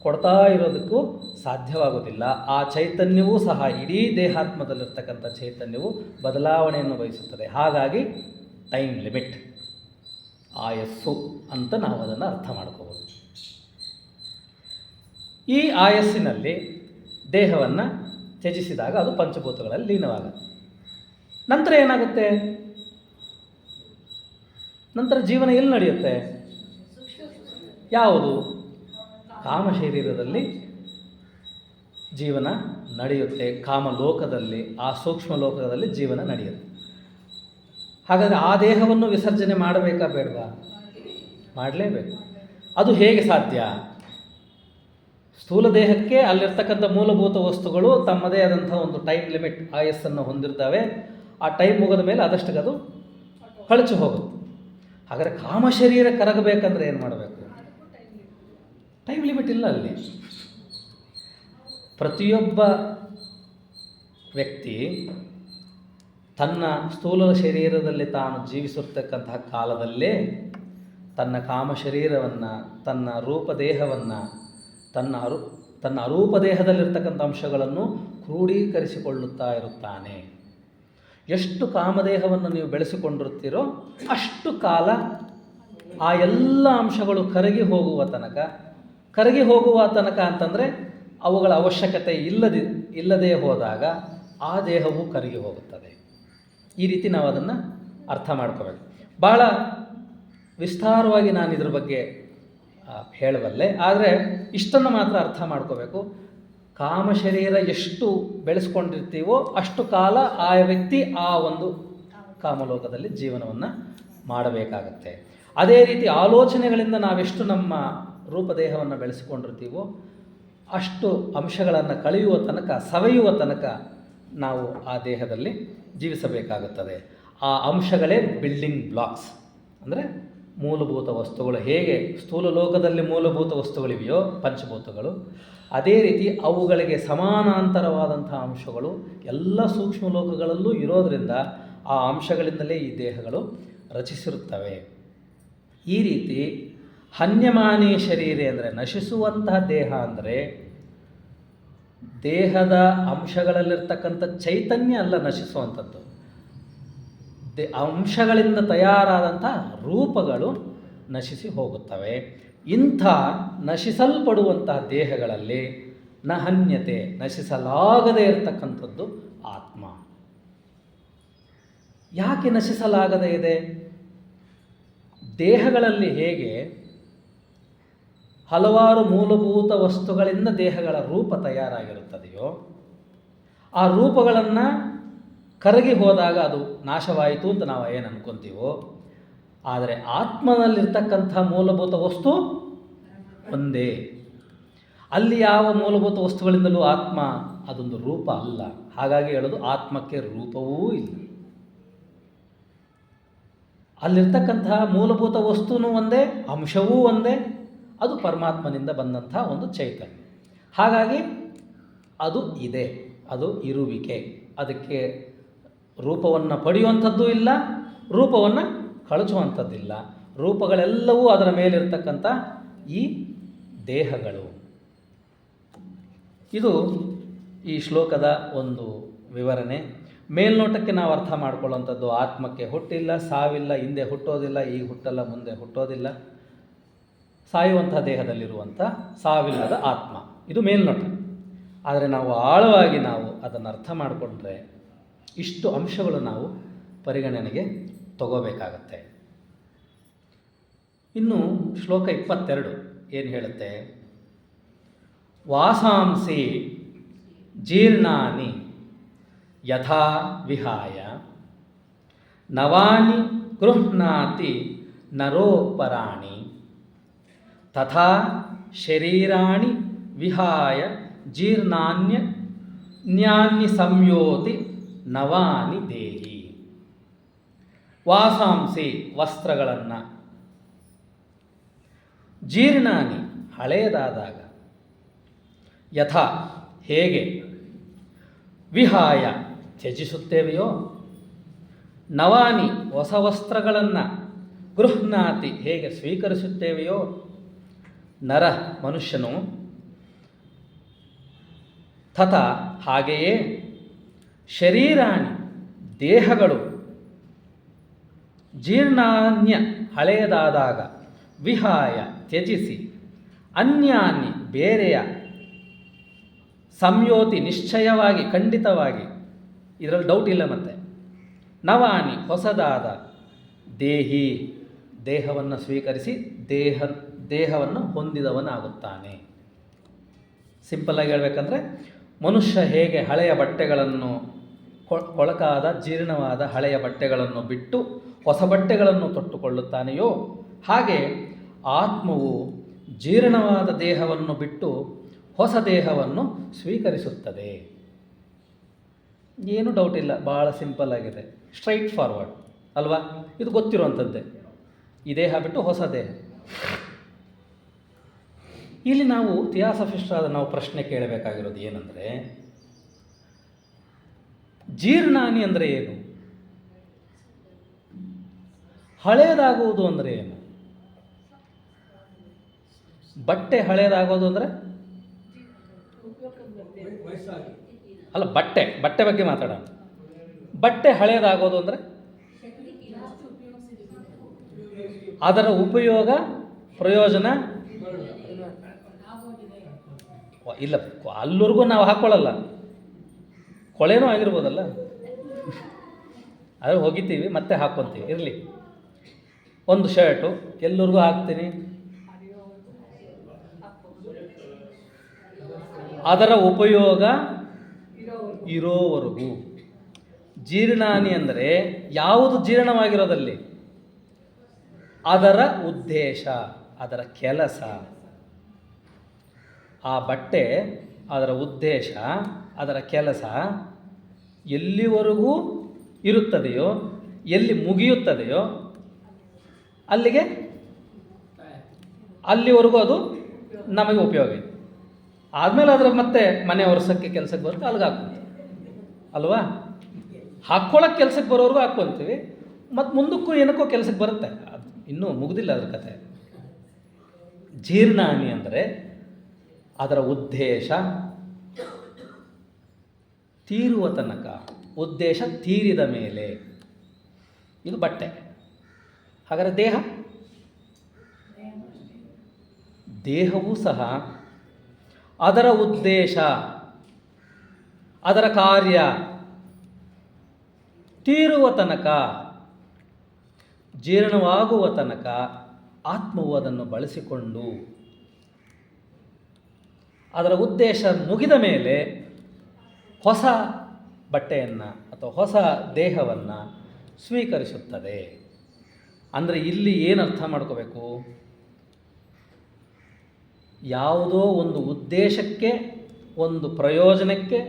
Speaker 1: ಕೊಡ್ತಾ ಇರೋದಕ್ಕೂ ಸಾಧ್ಯವಾಗುವುದಿಲ್ಲ. ಆ ಚೈತನ್ಯವೂ ಸಹ, ಇಡೀ ದೇಹಾತ್ಮದಲ್ಲಿರ್ತಕ್ಕಂಥ ಚೈತನ್ಯವು ಬದಲಾವಣೆಯನ್ನು ಬಯಸುತ್ತದೆ. ಹಾಗಾಗಿ ಟೈಮ್ ಲಿಮಿಟ್, ಆಯಸ್ಸು ಅಂತ ನಾವು ಅದನ್ನು ಅರ್ಥ ಮಾಡ್ಕೋಬೋದು. ಈ ಆಯಸ್ಸಿನಲ್ಲಿ ದೇಹವನ್ನು ತ್ಯಜಿಸಿದಾಗ ಅದು ಪಂಚಭೂತಗಳಲ್ಲಿ ಲೀನವಾಗುತ್ತೆ. ನಂತರ ಏನಾಗುತ್ತೆ? ನಂತರ ಜೀವನ ಎಲ್ಲಿ ನಡೆಯುತ್ತೆ? ಯಾವುದು? ಕಾಮಶರೀರದಲ್ಲಿ ಜೀವನ ನಡೆಯುತ್ತೆ. ಕಾಮಲೋಕದಲ್ಲಿ, ಆ ಸೂಕ್ಷ್ಮ ಲೋಕದಲ್ಲಿ ಜೀವನ ನಡೆಯುತ್ತೆ. ಹಾಗಾದರೆ ಆ ದೇಹವನ್ನು ವಿಸರ್ಜನೆ ಮಾಡಬೇಕಾ ಬೇಡವಾ? ಮಾಡಲೇಬೇಕು. ಅದು ಹೇಗೆ ಸಾಧ್ಯ? ಸ್ಥೂಲ ದೇಹಕ್ಕೆ ಅಲ್ಲಿರ್ತಕ್ಕಂಥ ಮೂಲಭೂತ ವಸ್ತುಗಳು ತಮ್ಮದೇ ಆದಂಥ ಒಂದು ಟೈಮ್ ಲಿಮಿಟ್, ಆಯಸ್ಸನ್ನು ಹೊಂದಿರ್ತವೆ. ಆ ಟೈಮ್ ಮುಗಿದ ಮೇಲೆ ಅದಷ್ಟಕ್ಕೆ ಅದು ಕಳಚಿ ಹೋಗುತ್ತೆ. ಹಾಗಾದರೆ ಕಾಮಶರೀರ ಕರಗಬೇಕಂದ್ರೆ ಏನು ಮಾಡಬೇಕು? ಟೈಮ್ ಲಿಮಿಟ್ ಇಲ್ಲ ಅಲ್ಲಿ. ಪ್ರತಿಯೊಬ್ಬ ವ್ಯಕ್ತಿ ತನ್ನ ಸ್ಥೂಲ ಶರೀರದಲ್ಲಿ ತಾನು ಜೀವಿಸಿರ್ತಕ್ಕಂತಹ ಕಾಲದಲ್ಲೇ ತನ್ನ ಕಾಮಶರೀರವನ್ನು, ತನ್ನ ರೂಪದೇಹವನ್ನು, ತನ್ನ ಅರೂಪದೇಹದಲ್ಲಿರ್ತಕ್ಕಂಥ ಅಂಶಗಳನ್ನು ಕ್ರೋಢೀಕರಿಸಿಕೊಳ್ಳುತ್ತಾ ಇರುತ್ತಾನೆ. ಎಷ್ಟು ಕಾಮದೇಹವನ್ನು ನೀವು ಬೆಳೆಸಿಕೊಂಡಿರ್ತೀರೋ ಅಷ್ಟು ಕಾಲ ಆ ಎಲ್ಲ ಅಂಶಗಳು ಕರಗಿ ಹೋಗುವ ತನಕ ಅಂತಂದರೆ ಅವುಗಳ ಅವಶ್ಯಕತೆ ಇಲ್ಲದೇ ಹೋದಾಗ ಆ ದೇಹವು ಕರಗಿ ಹೋಗುತ್ತದೆ. ಈ ರೀತಿ ನಾವು ಅದನ್ನು ಅರ್ಥ ಮಾಡ್ಕೋಬೇಕು. ಭಾಳ ವಿಸ್ತಾರವಾಗಿ ನಾನು ಇದ್ರ ಬಗ್ಗೆ ಹೇಳಬಲ್ಲೆ, ಆದರೆ ಇಷ್ಟನ್ನು ಮಾತ್ರ ಅರ್ಥ ಮಾಡ್ಕೋಬೇಕು. ಕಾಮಶರೀರ ಎಷ್ಟು ಬೆಳೆಸ್ಕೊಂಡಿರ್ತೀವೋ ಅಷ್ಟು ಕಾಲ ಆ ವ್ಯಕ್ತಿ ಆ ಒಂದು ಕಾಮಲೋಕದಲ್ಲಿ ಜೀವನವನ್ನು ಮಾಡಬೇಕಾಗತ್ತೆ. ಅದೇ ರೀತಿ ಆಲೋಚನೆಗಳಿಂದ ನಾವೆಷ್ಟು ನಮ್ಮ ರೂಪದೇಹವನ್ನು ಬೆಳೆಸಿಕೊಂಡಿರ್ತೀವೋ ಅಷ್ಟು ಅಂಶಗಳನ್ನು ಕಳೆಯುವ ತನಕ, ಸವೆಯುವ ತನಕ ನಾವು ಆ ದೇಹದಲ್ಲಿ ಜೀವಿಸಬೇಕಾಗುತ್ತದೆ. ಆ ಅಂಶಗಳೇ ಬಿಲ್ಡಿಂಗ್ ಬ್ಲಾಕ್ಸ್, ಅಂದರೆ ಮೂಲಭೂತ ವಸ್ತುಗಳು. ಹೇಗೆ ಸ್ಥೂಲ ಲೋಕದಲ್ಲಿ ಮೂಲಭೂತ ವಸ್ತುಗಳಿವೆಯೋ ಪಂಚಭೂತಗಳು, ಅದೇ ರೀತಿ ಅವುಗಳಿಗೆ ಸಮಾನಾಂತರವಾದಂಥ ಅಂಶಗಳು ಎಲ್ಲ ಸೂಕ್ಷ್ಮ ಲೋಕಗಳಲ್ಲೂ ಇರೋದರಿಂದ ಆ ಅಂಶಗಳಿಂದಲೇ ಈ ದೇಹಗಳು ರಚಿಸಿರುತ್ತವೆ. ಈ ರೀತಿ ಹನ್ಯಮಾನಿ ಶರೀರೆ ಅಂದರೆ ನಶಿಸುವಂತಹ ದೇಹ ಅಂದರೆ ದೇಹದ ಅಂಶಗಳಲ್ಲಿರ್ತಕ್ಕಂಥ ಚೈತನ್ಯ ಅಲ್ಲ ನಶಿಸುವಂಥದ್ದು, ಅಂಶಗಳಿಂದ ತಯಾರಾದಂಥ ರೂಪಗಳು ನಶಿಸಿ ಹೋಗುತ್ತವೆ. ಇಂಥ ನಶಿಸಲ್ಪಡುವಂತಹ ದೇಹಗಳಲ್ಲಿ ನಹನ್ಯತೆ, ನಶಿಸಲಾಗದೇ ಇರತಕ್ಕಂಥದ್ದು ಆತ್ಮ. ಯಾಕೆ ನಶಿಸಲಾಗದೇ ಇದೆ? ದೇಹಗಳಲ್ಲಿ ಹೇಗೆ ಹಲವಾರು ಮೂಲಭೂತ ವಸ್ತುಗಳಿಂದ ದೇಹಗಳ ರೂಪ ತಯಾರಾಗಿರುತ್ತದೆಯೋ, ಆ ರೂಪಗಳನ್ನು ಕರಗಿ ಹೋದಾಗ ಅದು ನಾಶವಾಯಿತು ಅಂತ ನಾವು ಏನು ಅನ್ಕೊತೀವೋ, ಆದರೆ ಆತ್ಮನಲ್ಲಿರ್ತಕ್ಕಂಥ ಮೂಲಭೂತ ವಸ್ತು ಒಂದೇ. ಅಲ್ಲಿ ಯಾವ ಮೂಲಭೂತ ವಸ್ತುಗಳಿಂದಲೂ ಆತ್ಮ ಅದೊಂದು ರೂಪ ಅಲ್ಲ. ಹಾಗಾಗಿ ಹೇಳೋದು ಆತ್ಮಕ್ಕೆ ರೂಪವೂ ಇಲ್ಲ. ಅಲ್ಲಿರ್ತಕ್ಕಂತಹ ಮೂಲಭೂತ ವಸ್ತುನೂ ಒಂದೇ, ಅಂಶವೂ ಒಂದೇ, ಅದು ಪರಮಾತ್ಮನಿಂದ ಬಂದಂಥ ಒಂದು ಚೈತನ್ಯ. ಹಾಗಾಗಿ ಅದು ಇದೆ, ಅದು ಇರುವಿಕೆ. ಅದಕ್ಕೆ ರೂಪವನ್ನು ಪಡೆಯುವಂಥದ್ದು ಇಲ್ಲ, ರೂಪವನ್ನು ಕಳಚುವಂಥದ್ದಿಲ್ಲ. ರೂಪಗಳೆಲ್ಲವೂ ಅದರ ಮೇಲಿರ್ತಕ್ಕಂಥ ಈ ದೇಹಗಳು. ಇದು ಈ ಶ್ಲೋಕದ ಒಂದು ವಿವರಣೆ. ಮೇಲ್ನೋಟಕ್ಕೆ ನಾವು ಅರ್ಥ ಮಾಡ್ಕೊಳ್ಳುವಂಥದ್ದು ಆತ್ಮಕ್ಕೆ ಹುಟ್ಟಿಲ್ಲ, ಸಾವಿಲ್ಲ, ಹಿಂದೆ ಹುಟ್ಟೋದಿಲ್ಲ, ಈಗ ಹುಟ್ಟಲ್ಲ, ಮುಂದೆ ಹುಟ್ಟೋದಿಲ್ಲ, ಸಾಯುವಂಥ ದೇಹದಲ್ಲಿರುವಂಥ ಸಾವಿಲ್ಲದ ಆತ್ಮ, ಇದು ಮೇಲ್ನೋಟ. ಆದರೆ ನಾವು ಆಳವಾಗಿ ನಾವು ಅದನ್ನು ಅರ್ಥ ಮಾಡಿಕೊಂಡ್ರೆ ಇಷ್ಟು ಅಂಶಗಳು ನಾವು ಪರಿಗಣನೆಗೆ ತಗೋಬೇಕಾಗತ್ತೆ. ಇನ್ನು ಶ್ಲೋಕ 22 ಏನು ಹೇಳುತ್ತೆ? ವಾಸಾಂಸಿ ಜೀರ್ಣಾನಿ ಯಥಾ ವಿಹಾಯ ನವಾನಿ ಗೃಹ್ಣಾತಿ ನರೋಪರಾಣಿ ತಥಾ ಶರೀರಾಣಿ ವಿಹಾಯ ಜೀರ್ಣಾನ್ಯ ಸಂಯೋತಿ ನವಾನಿ ದೇಹಿ. ವಾಸಾಂಸಿ ವಸ್ತ್ರಗಳನ್ನು, ಜೀರ್ಣಾನಿ ಹಳೆಯದಾದಾಗ, ಯಥಾ ಹೇಗೆ, ವಿಹಾಯ ತ್ಯಜಿಸುತ್ತೇವೆಯೋ, ನವಾನಿ ಹೊಸ ವಸ್ತ್ರಗಳನ್ನು, ಗೃಹ್ಣಾತಿ ಹೇಗೆ ಸ್ವೀಕರಿಸುತ್ತೇವೆಯೋ, ನರ ಮನುಷ್ಯನು, ತಥಾ ಹಾಗೆಯೇ ಶರೀರಾಣಿ ದೇಹಗಳು, ಜೀರ್ಣಾನ್ಯ ಹಳೆಯದಾದಾಗ, ವಿಹಾಯ ತ್ಯಜಿಸಿ, ಅನ್ಯಾನ್ಯ ಬೇರೆಯ, ಸಂಯೋತಿ ನಿಶ್ಚಯವಾಗಿ ಖಂಡಿತವಾಗಿ, ಇದರಲ್ಲಿ ಡೌಟ್ ಇಲ್ಲ. ಮತ್ತೆ ನವಾನಿ ಹೊಸದಾದ, ದೇಹಿ ದೇಹವನ್ನು ಸ್ವೀಕರಿಸಿ ದೇಹವನ್ನು ಹೊಂದಿದವನಾಗುತ್ತಾನೆ. ಸಿಂಪಲ್ಲಾಗಿ ಹೇಳಬೇಕಂದ್ರೆ ಮನುಷ್ಯ ಹೇಗೆ ಹಳೆಯ ಬಟ್ಟೆಗಳನ್ನು, ಕೊಳಕಾದ ಜೀರ್ಣವಾದ ಹಳೆಯ ಬಟ್ಟೆಗಳನ್ನು ಬಿಟ್ಟು ಹೊಸ ಬಟ್ಟೆಗಳನ್ನು ತೊಟ್ಟುಕೊಳ್ಳುತ್ತಾನೆಯೋ, ಹಾಗೆ ಆತ್ಮವು ಜೀರ್ಣವಾದ ದೇಹವನ್ನು ಬಿಟ್ಟು ಹೊಸ ದೇಹವನ್ನು ಸ್ವೀಕರಿಸುತ್ತದೆ. ಏನು ಡೌಟ್ ಇಲ್ಲ, ಭಾಳ ಸಿಂಪಲ್ ಆಗಿದೆ, ಸ್ಟ್ರೈಟ್ ಫಾರ್ವರ್ಡ್ ಅಲ್ವಾ? ಇದು ಗೊತ್ತಿರುವಂಥದ್ದೇ. ಈ ದೇಹ ಬಿಟ್ಟು ಹೊಸ ದೇಹ. ಇಲ್ಲಿ ನಾವು ಥಿಯಾಸಫಿಸ್ಟಾದ ನಾವು ಪ್ರಶ್ನೆ ಕೇಳಬೇಕಾಗಿರೋದು ಏನಂದರೆ, ಜೀರ್ಣಾನಿ ಅಂದರೆ ಏನು? ಹಳೆಯದಾಗುವುದು ಅಂದರೆ ಏನು? ಬಟ್ಟೆ ಹಳೆಯದಾಗೋದು ಅಂದರೆ ಅಲ್ಲ, ಬಟ್ಟೆ ಬಗ್ಗೆ ಮಾತಾಡೋಣ. ಬಟ್ಟೆ ಹಳೆಯದಾಗೋದು ಅಂದರೆ ಅದರ ಉಪಯೋಗ ಪ್ರಯೋಜನ ಇಲ್ಲ. ಅಲ್ಲಿವರೆಗೂ ನಾವು ಹಾಕ್ಕೊಳ್ಳಲ್ಲ, ಕೊಳೆನೂ ಆಗಿರ್ಬೋದಲ್ಲ, ಅದು ಹೋಗಿತೀವಿ ಮತ್ತೆ ಹಾಕ್ಕೊತೀವಿ. ಇರಲಿ, ಒಂದು ಶರ್ಟು ಎಲ್ಲರಿಗೂ ಹಾಕ್ತೀನಿ, ಅದರ ಉಪಯೋಗ ಇರೋವರೆಗೂ. ಜೀರ್ಣಾನಿ ಅಂದರೆ ಯಾವುದು ಜೀರ್ಣವಾಗಿರೋದಲ್ಲಿ ಅದರ ಉದ್ದೇಶ, ಅದರ ಕೆಲಸ, ಆ ಬಟ್ಟೆ, ಅದರ ಉದ್ದೇಶ, ಅದರ ಕೆಲಸ ಎಲ್ಲಿವರೆಗೂ ಇರುತ್ತದೆಯೋ, ಎಲ್ಲಿ ಮುಗಿಯುತ್ತದೆಯೋ ಅಲ್ಲಿವರೆಗೂ ಅದು ನಮಗೆ ಉಪಯೋಗ ಇದೆ. ಆದಮೇಲೆ ಅದರ ಮತ್ತೆ ಮನೆ ಒರೆಸೋಕ್ಕೆ ಕೆಲಸಕ್ಕೆ ಬರುತ್ತೆ, ಅಲ್ಲಿಗೆ ಹಾಕ್ಕೊಂತೀವಿ ಅಲ್ವಾ? ಹಾಕ್ಕೊಳ್ಳೋಕೆ ಕೆಲಸಕ್ಕೆ ಬರೋರ್ಗೂ ಹಾಕ್ಕೊತೀವಿ, ಮತ್ತು ಮುಂದಕ್ಕೂ ಏನಕ್ಕೋ ಕೆಲಸಕ್ಕೆ ಬರುತ್ತೆ. ಅದು ಇನ್ನೂ ಮುಗಿದಿಲ್ಲ ಅದ್ರ ಕಥೆ. ಜೀರ್ಣಾನಿ ಅಂದರೆ ಅದರ ಉದ್ದೇಶ ತೀರುವ ತನಕ, ಉದ್ದೇಶ ತೀರಿದ ಮೇಲೆ. ಇದು ಬಟ್ಟೆ. ಹಾಗಾದರೆ ದೇಹವೂ ಸಹ ಅದರ ಉದ್ದೇಶ, ಅದರ ಕಾರ್ಯ ತೀರುವ ತನಕ, ಜೀರ್ಣವಾಗುವ ತನಕ ಆತ್ಮವು ಅದನ್ನು ಬಳಸಿಕೊಂಡು ಅದರ ಉದ್ದೇಶ ಮುಗಿದ ಮೇಲೆ ಹೊಸ ಬಟ್ಟೆಯನ್ನು ಅಥವಾ ಹೊಸ ದೇಹವನ್ನು ಸ್ವೀಕರಿಸುತ್ತದೆ. ಅಂದರೆ ಇಲ್ಲಿ ಏನು ಅರ್ಥ ಮಾಡ್ಕೋಬೇಕು? ಯಾವುದೋ ಒಂದು ಉದ್ದೇಶಕ್ಕೆ, ಒಂದು ಪ್ರಯೋಜನಕ್ಕೆ,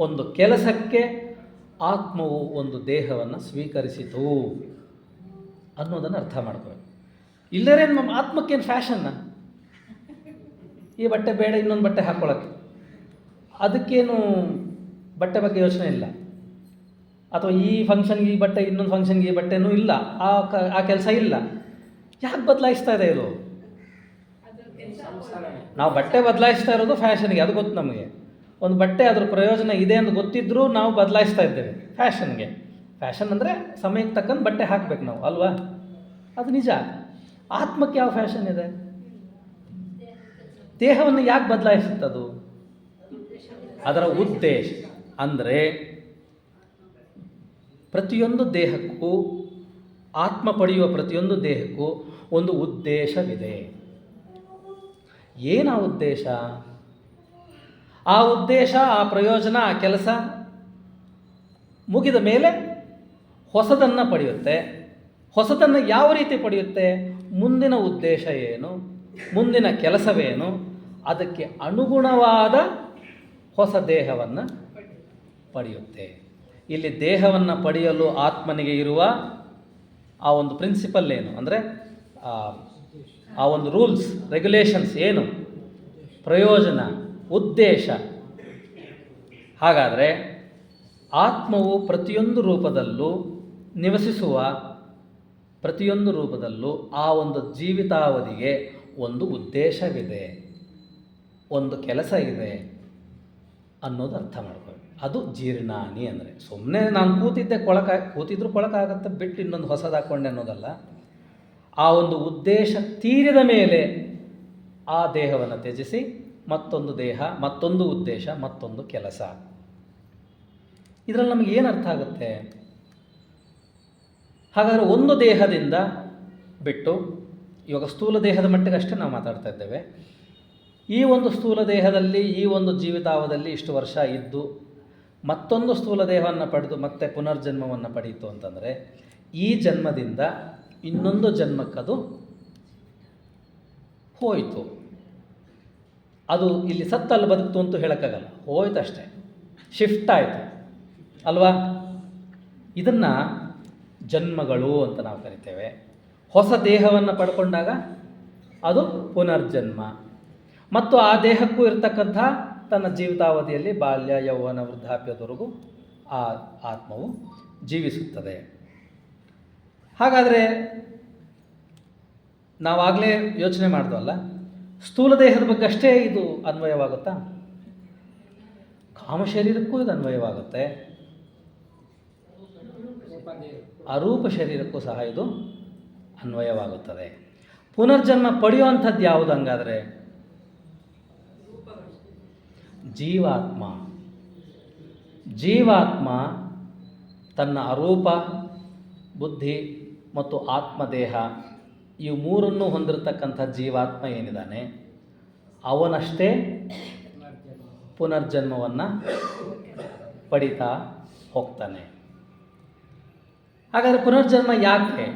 Speaker 1: ಒಂದು ಕೆಲಸಕ್ಕೆ ಆತ್ಮವು ಒಂದು ದೇಹವನ್ನು ಸ್ವೀಕರಿಸಿತು ಅನ್ನೋದನ್ನು ಅರ್ಥ ಮಾಡ್ಕೋಬೇಕು. ಇಲ್ಲರೇನು ನಮ್ಮ ಆತ್ಮಕ್ಕೇನು ಫ್ಯಾಷನ್ನ? ಈ ಬಟ್ಟೆ ಬೇಡ, ಇನ್ನೊಂದು ಬಟ್ಟೆ ಹಾಕ್ಕೊಳ್ಳೋಕ್ಕೆ, ಅದಕ್ಕೇನು ಬಟ್ಟೆ ಬಗ್ಗೆ ಯೋಚನೆ ಇಲ್ಲ. ಅಥವಾ ಈ ಫಂಕ್ಷನ್ಗೆ ಈ ಬಟ್ಟೆ, ಇನ್ನೊಂದು ಫಂಕ್ಷನ್ಗೆ ಈ ಬಟ್ಟೆನೂ ಇಲ್ಲ, ಆ ಕೆಲಸ ಇಲ್ಲ. ಯಾಕೆ ಬದಲಾಯಿಸ್ತಾ ಇದೆ ಇದು? ನಾವು ಬಟ್ಟೆ ಬದಲಾಯಿಸ್ತಾ ಇರೋದು ಫ್ಯಾಷನ್ಗೆ, ಅದು ಗೊತ್ತು ನಮಗೆ. ಒಂದು ಬಟ್ಟೆ ಅದ್ರ ಪ್ರಯೋಜನ ಇದೆ ಅಂತ ಗೊತ್ತಿದ್ರೂ ನಾವು ಬದಲಾಯಿಸ್ತಾ ಇದ್ದೇವೆ ಫ್ಯಾಷನ್ಗೆ. ಫ್ಯಾಷನ್ ಅಂದರೆ ಸಮಯಕ್ಕೆ ತಕ್ಕಂಥ ಬಟ್ಟೆ ಹಾಕಬೇಕು ನಾವು, ಅಲ್ವಾ? ಅದು ನಿಜ. ಆತ್ಮಕ್ಕೆ ಯಾವ ಫ್ಯಾಷನ್ ಇದೆ? ದೇಹವನ್ನು ಯಾಕೆ ಬದಲಾಯಿಸುತ್ತದು? ಅದರ ಉದ್ದೇಶ ಅಂದರೆ ಪ್ರತಿಯೊಂದು ದೇಹಕ್ಕೂ, ಆತ್ಮ ಪಡೆಯುವ ಪ್ರತಿಯೊಂದು ದೇಹಕ್ಕೂ ಒಂದು ಉದ್ದೇಶವಿದೆ. ಏನು ಆ ಉದ್ದೇಶ? ಆ ಉದ್ದೇಶ, ಆ ಪ್ರಯೋಜನ, ಆ ಕೆಲಸ ಮುಗಿದ ಮೇಲೆ ಹೊಸದನ್ನು ಪಡೆಯುತ್ತೆ. ಹೊಸದನ್ನು ಯಾವ ರೀತಿ ಪಡೆಯುತ್ತೆ? ಮುಂದಿನ ಉದ್ದೇಶ ಏನು, ಮುಂದಿನ ಕೆಲಸವೇನು, ಅದಕ್ಕೆ ಅನುಗುಣವಾದ ಹೊಸ ದೇಹವನ್ನು ಪಡೆಯುತ್ತೆ. ಇಲ್ಲಿ ದೇಹವನ್ನು ಪಡೆಯಲು ಆತ್ಮನಿಗೆ ಇರುವ ಆ ಒಂದು ಪ್ರಿನ್ಸಿಪಲ್ ಏನು ಅಂದರೆ, ಆ ಒಂದು ರೂಲ್ಸ್ ರೆಗ್ಯುಲೇಷನ್ಸ್ ಏನು? ಪ್ರಯೋಜನ, ಉದ್ದೇಶ. ಹಾಗಾದರೆ ಆತ್ಮವು ಪ್ರತಿಯೊಂದು ರೂಪದಲ್ಲೂ ನಿವಸಿಸುವ ಪ್ರತಿಯೊಂದು ರೂಪದಲ್ಲೂ ಆ ಒಂದು ಜೀವಿತಾವಧಿಗೆ ಒಂದು ಉದ್ದೇಶವಿದೆ, ಒಂದು ಕೆಲಸ ಇದೆ ಅನ್ನೋದು ಅರ್ಥ ಮಾಡ್ಕೊಳ್ಳಿ. ಅದು ಜೀರ್ಣಾನಿ ಅಂದರೆ. ಸುಮ್ಮನೆ ನಾನು ಕೂತಿದ್ರೂ ಕೊಳಕಾಗತ್ತೆ ಬಿಟ್ಟು ಇನ್ನೊಂದು ಹೊಸದು ಹಾಕ್ಕೊಂಡೆ ಅನ್ನೋದಲ್ಲ. ಆ ಒಂದು ಉದ್ದೇಶ ತೀರಿದ ಮೇಲೆ ಆ ದೇಹವನ್ನು ತ್ಯಜಿಸಿ ಮತ್ತೊಂದು ದೇಹ, ಮತ್ತೊಂದು ಉದ್ದೇಶ, ಮತ್ತೊಂದು ಕೆಲಸ. ಇದರಲ್ಲಿ ನಮಗೆ ಏನು ಅರ್ಥ ಆಗುತ್ತೆ? ಹಾಗಾದರೆ ಒಂದು ದೇಹದಿಂದ ಬಿಟ್ಟು, ಇವಾಗ ಸ್ಥೂಲ ದೇಹದ ಮಟ್ಟಿಗೆ ಅಷ್ಟೇ ನಾವು ಮಾತಾಡ್ತಾ ಇದ್ದೇವೆ. ಈ ಒಂದು ಸ್ಥೂಲ ದೇಹದಲ್ಲಿ, ಈ ಒಂದು ಜೀವಿತಾವಧಿಯಲ್ಲಿ ಇಷ್ಟು ವರ್ಷ ಇದ್ದು ಮತ್ತೊಂದು ಸ್ಥೂಲ ದೇಹವನ್ನು ಪಡೆದು ಮತ್ತೆ ಪುನರ್ಜನ್ಮವನ್ನು ಪಡೆಯಿತು ಅಂತಂದರೆ, ಈ ಜನ್ಮದಿಂದ ಇನ್ನೊಂದು ಜನ್ಮಕ್ಕದು ಹೋಯಿತು. ಅದು ಇಲ್ಲಿ ಸತ್ತಲ್ಲಿ ಬದುಕ್ತು ಅಂತೂ ಹೇಳೋಕ್ಕಾಗಲ್ಲ, ಹೋಯ್ತು ಅಷ್ಟೇ, ಶಿಫ್ಟ್ ಆಯಿತು ಅಲ್ವಾ? ಇದನ್ನು ಜನ್ಮಗಳು ಅಂತ ನಾವು ಕರಿತೇವೆ. ಹೊಸ ದೇಹವನ್ನು ಪಡ್ಕೊಂಡಾಗ ಅದು ಪುನರ್ಜನ್ಮ. ಮತ್ತು ಆ ದೇಹಕ್ಕೂ ಇರತಕ್ಕಂಥ ತನ್ನ ಜೀವಿತಾವಧಿಯಲ್ಲಿ ಬಾಲ್ಯ, ಯೌವನ, ವೃದ್ಧಾಪ್ಯದವರೆಗೂ ಆ ಆತ್ಮವು ಜೀವಿಸುತ್ತದೆ. ಹಾಗಾದರೆ ನಾವಾಗಲೇ ಯೋಚನೆ ಮಾಡಿದ್ವಲ್ಲ, ಸ್ಥೂಲ ದೇಹದ ಬಗ್ಗೆ ಅಷ್ಟೇ ಇದು ಅನ್ವಯವಾಗುತ್ತಾ? ಕಾಮ ಶರೀರಕ್ಕೂ ಇದು ಅನ್ವಯವಾಗುತ್ತೆ, ಅರೂಪ ಶರೀರಕ್ಕೂ ಸಹ ಇದು ಅನ್ವಯವಾಗುತ್ತದೆ. ಪುನರ್ಜನ್ಮ ಪಡೆಯುವಂಥದ್ದು ಯಾವುದು ಹಂಗಾದರೆ? ಜೀವಾತ್ಮ. ಜೀವಾತ್ಮ ತನ್ನ ಅರೂಪ ಬುದ್ಧಿ ಮತ್ತು ಆತ್ಮದೇಹ ಇವು ಮೂರನ್ನು ಹೊಂದಿರತಕ್ಕಂಥ ಜೀವಾತ್ಮ ಏನಿದ್ದಾನೆ, ಅವನಷ್ಟೇ ಪುನರ್ಜನ್ಮವನ್ನು ಪಡಿತಾ ಹೋಗ್ತಾನೆ. ಹಾಗಾದರೆ ಪುನರ್ಜನ್ಮ ಯಾಕೆ?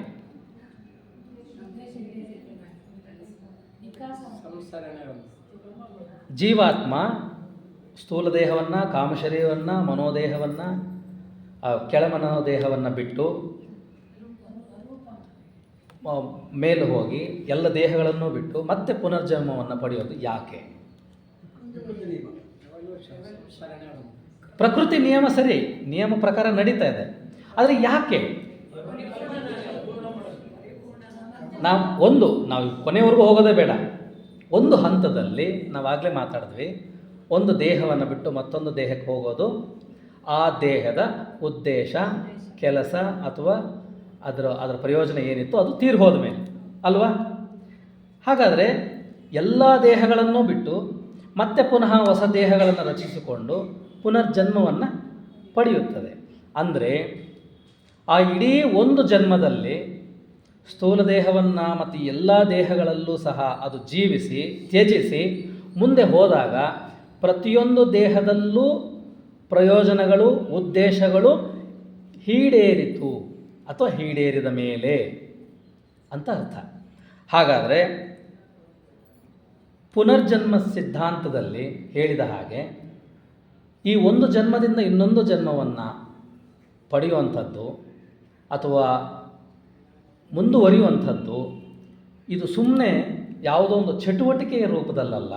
Speaker 1: ಜೀವಾತ್ಮ ಸ್ಥೂಲ ದೇಹವನ್ನು, ಕಾಮಶರೀರವನ್ನು, ಮನೋದೇಹವನ್ನು, ಕೆಳಮನೋದೇಹವನ್ನು ಬಿಟ್ಟು ಮೇಲೆ ಹೋಗಿ ಎಲ್ಲ ದೇಹಗಳನ್ನು ಬಿಟ್ಟು ಮತ್ತೆ ಪುನರ್ಜನ್ಮವನ್ನು ಪಡೆಯೋದು ಯಾಕೆ? ಪ್ರಕೃತಿ ನಿಯಮ ಸರಿ, ನಿಯಮ ಪ್ರಕಾರ ನಡೀತಾ ಇದೆ. ಆದರೆ ಯಾಕೆ ನಾವು ಕೊನೆವರೆಗೂ ಹೋಗೋದೇ ಬೇಡ. ಒಂದು ಹಂತದಲ್ಲಿ ನಾವಾಗಲೇ ಮಾತಾಡಿದ್ವಿ, ಒಂದು ದೇಹವನ್ನು ಬಿಟ್ಟು ಮತ್ತೊಂದು ದೇಹಕ್ಕೆ ಹೋಗೋದು ಆ ದೇಹದ ಉದ್ದೇಶ, ಕೆಲಸ ಅಥವಾ ಅದರ ಪ್ರಯೋಜನ ಏನಿತ್ತು ಅದು ತೀರಿ ಹೋದ ಮೇಲೆ ಅಲ್ವಾ? ಹಾಗಾದರೆ ಎಲ್ಲ ದೇಹಗಳನ್ನು ಬಿಟ್ಟು ಮತ್ತೆ ಪುನಃ ಹೊಸ ದೇಹಗಳನ್ನು ರಚಿಸಿಕೊಂಡು ಪುನರ್ಜನ್ಮವನ್ನು ಪಡೆಯುತ್ತದೆ. ಅಂದರೆ ಆ ಇಡೀ ಒಂದು ಜನ್ಮದಲ್ಲಿ ಸ್ಥೂಲ ದೇಹವನ್ನು ಮತ್ತು ಎಲ್ಲ ದೇಹಗಳಲ್ಲೂ ಸಹ ಅದು ಜೀವಿಸಿ ತ್ಯಜಿಸಿ ಮುಂದೆ ಹೋದಾಗ ಪ್ರತಿಯೊಂದು ದೇಹದಲ್ಲೂ ಪ್ರಯೋಜನಗಳು, ಉದ್ದೇಶಗಳು ಈಡೇರಿತು ಅಥವಾ ಈಡೇರಿದ ಮೇಲೆ ಅಂತ ಅರ್ಥ. ಹಾಗಾದರೆ ಪುನರ್ಜನ್ಮ ಸಿದ್ಧಾಂತದಲ್ಲಿ ಹೇಳಿದ ಹಾಗೆ ಈ ಒಂದು ಜನ್ಮದಿಂದ ಇನ್ನೊಂದು ಜನ್ಮವನ್ನು ಪಡೆಯುವಂಥದ್ದು ಅಥವಾ ಮುಂದುವರಿಯುವಂಥದ್ದು ಇದು ಸುಮ್ಮನೆ ಯಾವುದೋ ಒಂದು ಚಟುವಟಿಕೆಯ ರೂಪದಲ್ಲಲ್ಲ,